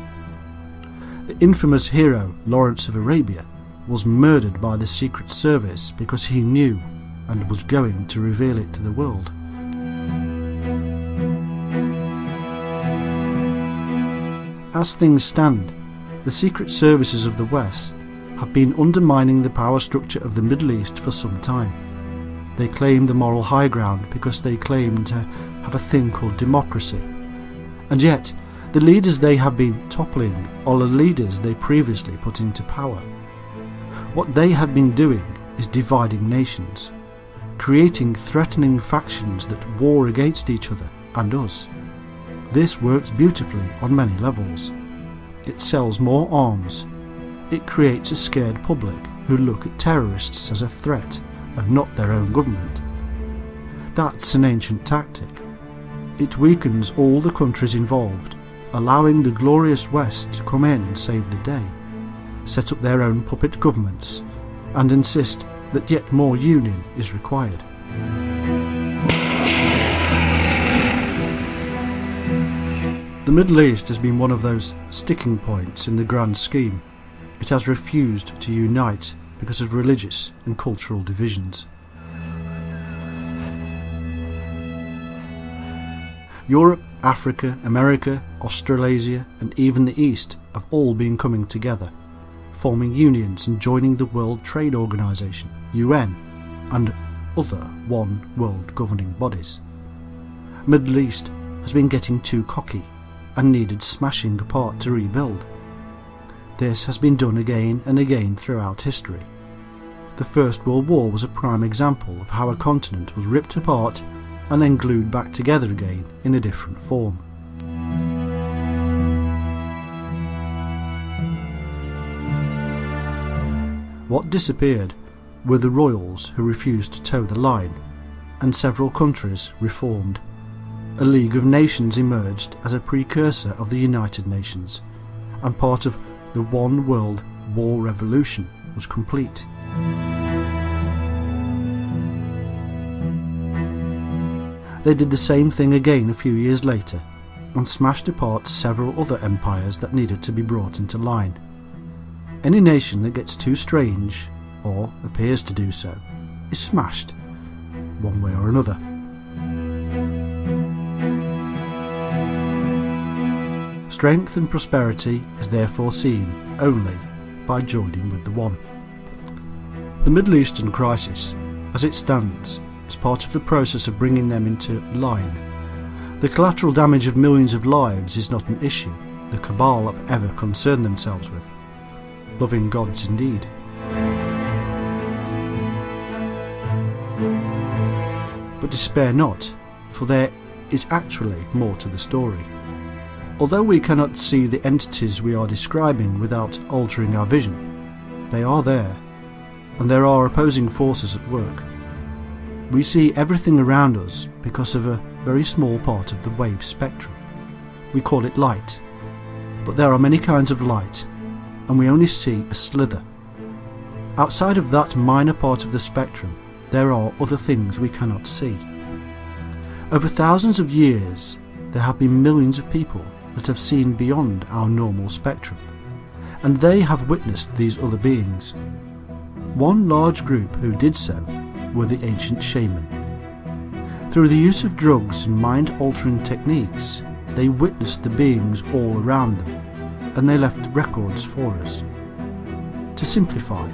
The infamous hero Lawrence of Arabia was murdered by the Secret Service because he knew and was going to reveal it to the world. As things stand, the secret services of the West have been undermining the power structure of the Middle East for some time. They claim the moral high ground because they claim to have a thing called democracy. And yet, the leaders they have been toppling are the leaders they previously put into power. What they have been doing is dividing nations, creating threatening factions that war against each other and us. This works beautifully on many levels. It sells more arms. It creates a scared public who look at terrorists as a threat and not their own government. That's an ancient tactic. It weakens all the countries involved, allowing the glorious West to come in and save the day, set up their own puppet governments, and insist that yet more union is required. The Middle East has been one of those sticking points in the grand scheme. It has refused to unite because of religious and cultural divisions. Europe, Africa, America, Australasia and even the East have all been coming together, forming unions and joining the World Trade Organization, UN, and other one world governing bodies. Middle East has been getting too cocky and needed smashing apart to rebuild. This has been done again and again throughout history. The First World War was a prime example of how a continent was ripped apart and then glued back together again in a different form. What disappeared were the royals who refused to toe the line, and several countries reformed. A League of Nations emerged as a precursor of the United Nations, and part of the One World War Revolution was complete. They did the same thing again a few years later, and smashed apart several other empires that needed to be brought into line. Any nation that gets too strange, or appears to do so, is smashed, one way or another. Strength and prosperity is therefore seen only by joining with the one. The Middle Eastern crisis, as it stands, is part of the process of bringing them into line. The collateral damage of millions of lives is not an issue the cabal have ever concerned themselves with. Loving gods indeed. But despair not, for there is actually more to the story. Although we cannot see the entities we are describing without altering our vision, they are there, and there are opposing forces at work. We see everything around us because of a very small part of the wave spectrum. We call it light, but there are many kinds of light, and we only see a slither. Outside of that minor part of the spectrum, there are other things we cannot see. Over thousands of years, there have been millions of people that have seen beyond our normal spectrum, and they have witnessed these other beings. One large group who did so were the ancient shaman. Through the use of drugs and mind-altering techniques, they witnessed the beings all around them, and they left records for us. To simplify,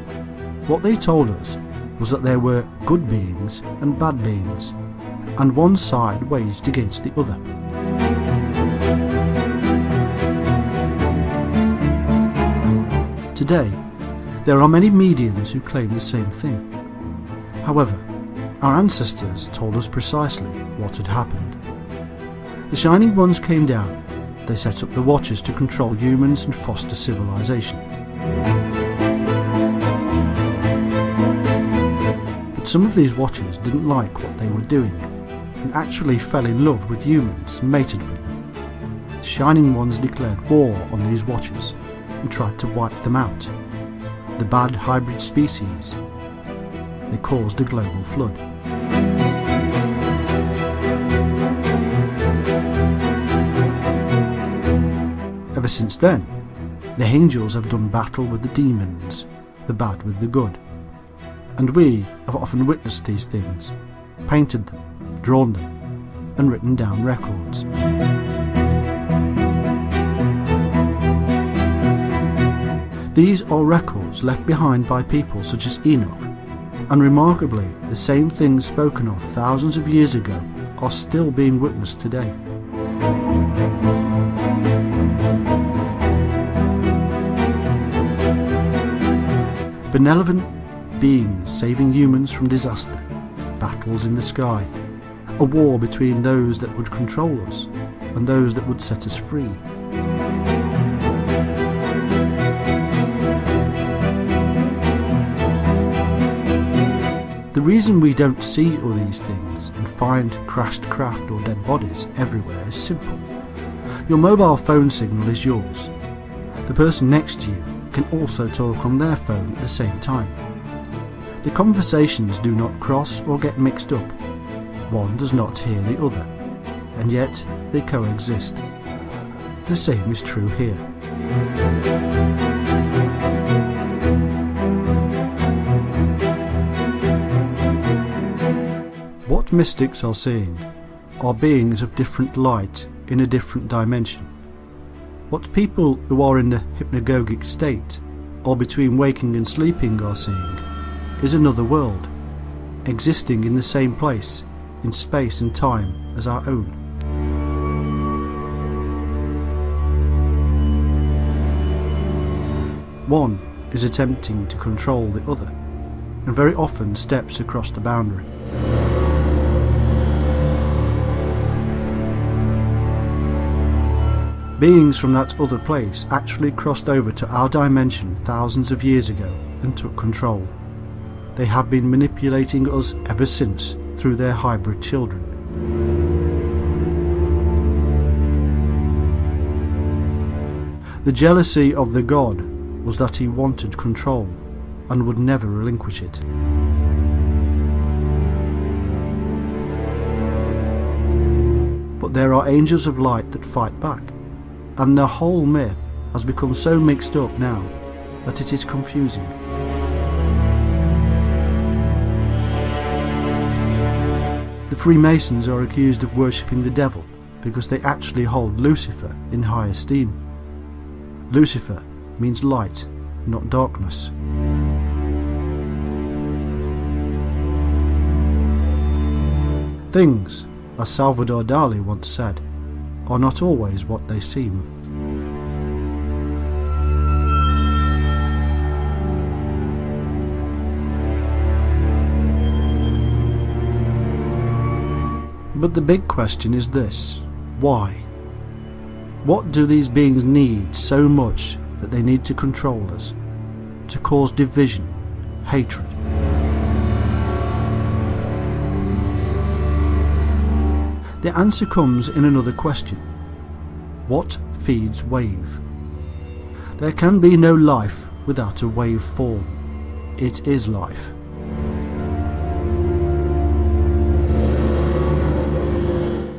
what they told us was that there were good beings and bad beings, and one side waged against the other. Today, there are many mediums who claim the same thing. However, our ancestors told us precisely what had happened. The Shining Ones came down. They set up the Watchers to control humans and foster civilization. But some of these Watchers didn't like what they were doing, and actually fell in love with humans and mated with them. The Shining Ones declared war on these Watchers and tried to wipe them out. The bad hybrid species. They caused a global flood. Ever since then, the angels have done battle with the demons, the bad with the good. And we have often witnessed these things, painted them, drawn them, and written down records. These are records left behind by people such as Enoch, and remarkably, the same things spoken of thousands of years ago are still being witnessed today. Benevolent beings saving humans from disaster, battles in the sky, a war between those that would control us and those that would set us free. The reason we don't see all these things and find crashed craft or dead bodies everywhere is simple. Your mobile phone signal is yours. The person next to you can also talk on their phone at the same time. The conversations do not cross or get mixed up. One does not hear the other, and yet they coexist. The same is true here. What mystics are seeing are beings of different light in a different dimension. What people who are in the hypnagogic state, or between waking and sleeping, are seeing is another world, existing in the same place, in space and time as our own. One is attempting to control the other, and very often steps across the boundary. Beings from that other place actually crossed over to our dimension thousands of years ago and took control. They have been manipulating us ever since through their hybrid children. The jealousy of the god was that he wanted control and would never relinquish it. But there are angels of light that fight back, and the whole myth has become so mixed up now that it is confusing. The Freemasons are accused of worshipping the devil because they actually hold Lucifer in high esteem. Lucifer means light, not darkness. Things, as Salvador Dali once said, are not always what they seem. But the big question is this: why? What do these beings need so much that they need to control us, to cause division, hatred. The answer comes in another question. What feeds wave? There can be no life without a wave form. It is life.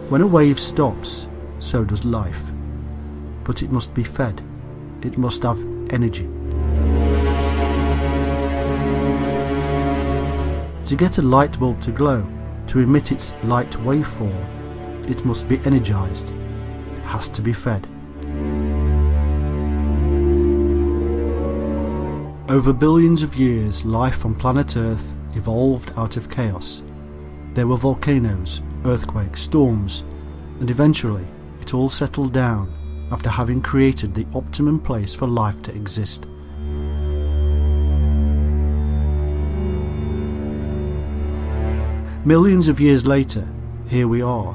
When a wave stops, so does life. But it must be fed. It must have energy. To get a light bulb to glow, to emit its light waveform, it must be energized. It has to be fed. Over billions of years, life on planet Earth evolved out of chaos. There were volcanoes, earthquakes, storms, and eventually it all settled down after having created the optimum place for life to exist. Millions of years later, here we are,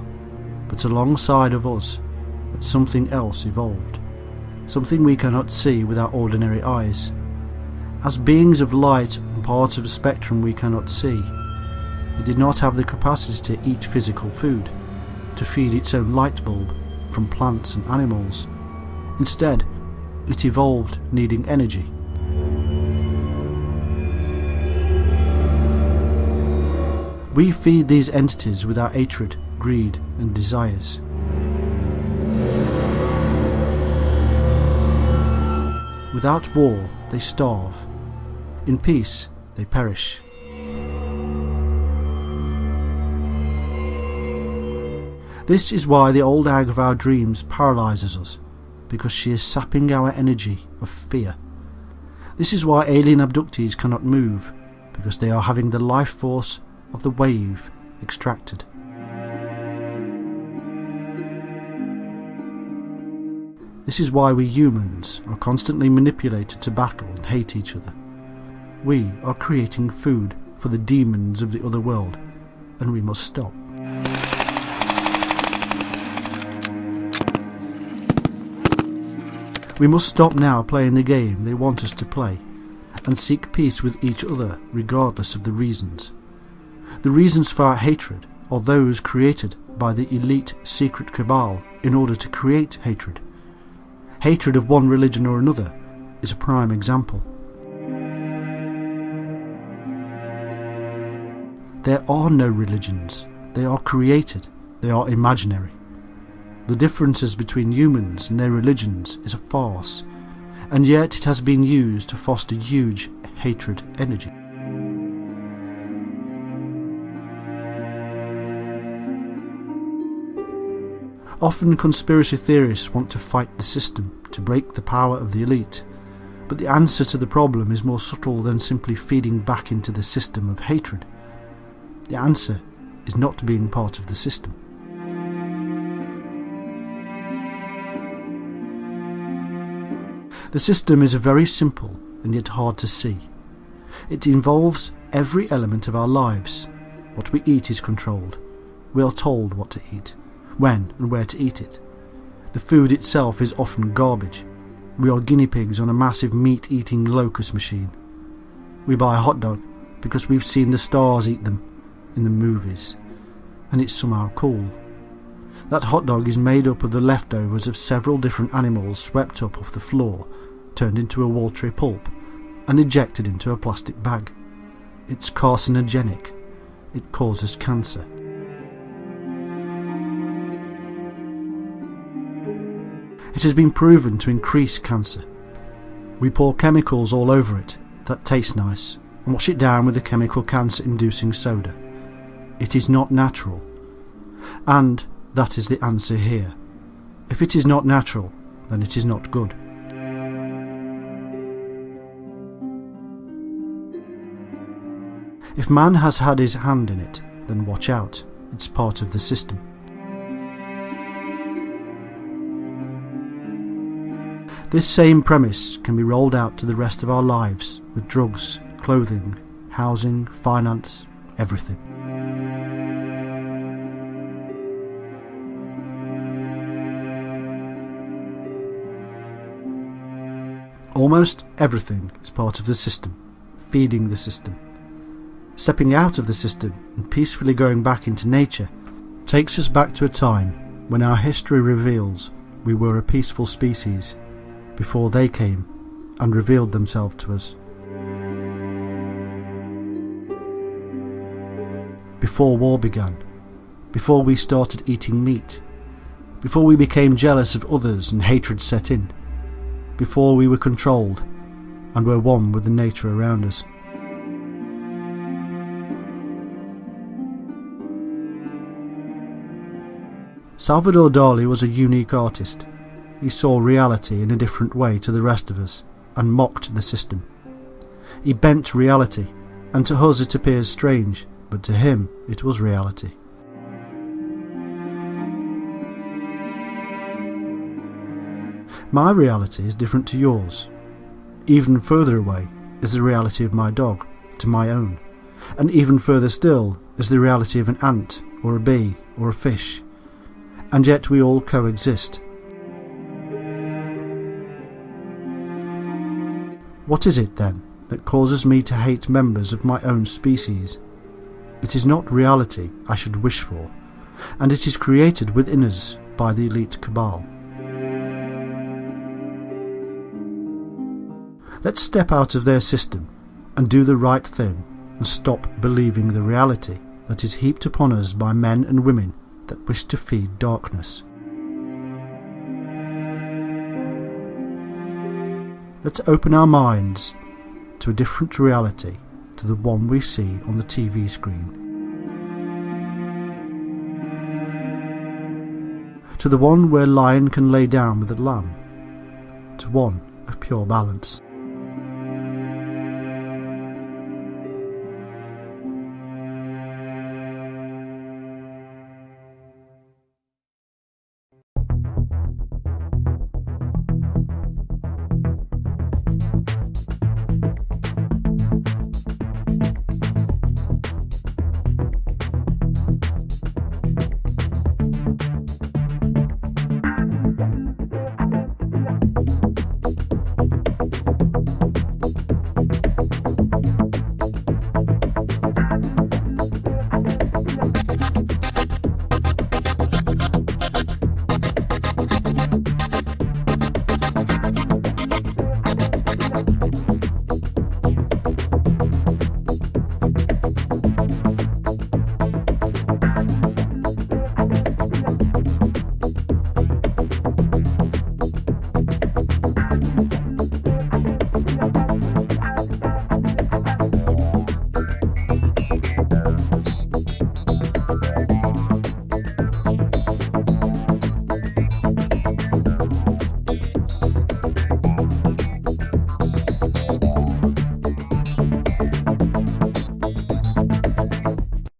but alongside of us, something else evolved, something we cannot see with our ordinary eyes. As beings of light and parts of a spectrum we cannot see, it did not have the capacity to eat physical food, to feed its own light bulb from plants and animals. Instead, it evolved needing energy. We feed these entities with our hatred, greed, and desires. Without war, they starve. In peace, they perish. This is why the old hag of our dreams paralyzes us, because she is sapping our energy of fear. This is why alien abductees cannot move, because they are having the life force of the wave extracted. This is why we humans are constantly manipulated to battle and hate each other. We are creating food for the demons of the other world, and we must stop. We must stop now playing the game they want us to play, and seek peace with each other regardless of the reasons. The reasons for our hatred are those created by the elite secret cabal in order to create hatred. Hatred of one religion or another is a prime example. There are no religions. They are created. They are imaginary. The differences between humans and their religions is a farce, and yet it has been used to foster huge hatred energy. Often conspiracy theorists want to fight the system, to break the power of the elite, but the answer to the problem is more subtle than simply feeding back into the system of hatred. The answer is not being part of the system. The system is very simple and yet hard to see. It involves every element of our lives. What we eat is controlled. We are told what to eat, when and where to eat it. The food itself is often garbage. We are guinea pigs on a massive meat-eating locust machine. We buy a hot dog because we've seen the stars eat them in the movies, and it's somehow cool. That hot dog is made up of the leftovers of several different animals swept up off the floor, turned into a watery pulp, and ejected into a plastic bag. It's carcinogenic. It causes cancer. It has been proven to increase cancer. We pour chemicals all over it that taste nice and wash it down with a chemical cancer-inducing soda. It is not natural. And that is the answer here. If it is not natural, then it is not good. If man has had his hand in it, then watch out. It's part of the system. This same premise can be rolled out to the rest of our lives with drugs, clothing, housing, finance, everything. Almost everything is part of the system, feeding the system. Stepping out of the system and peacefully going back into nature takes us back to a time when our history reveals we were a peaceful species before they came and revealed themselves to us. Before war began, before we started eating meat, before we became jealous of others and hatred set in, before we were controlled and were one with the nature around us. Salvador Dali was a unique artist. He saw reality in a different way to the rest of us and mocked the system. He bent reality, and to us it appears strange, but to him it was reality. My reality is different to yours. Even further away is the reality of my dog to my own, and even further still is the reality of an ant or a bee or a fish, and yet we all coexist. What is it then that causes me to hate members of my own species? It is not reality I should wish for, and it is created within us by the elite cabal. Let's step out of their system and do the right thing and stop believing the reality that is heaped upon us by men and women that wish to feed darkness. Let's open our minds to a different reality to the one we see on the TV screen. To the one where lion can lay down with a lamb. To one of pure balance.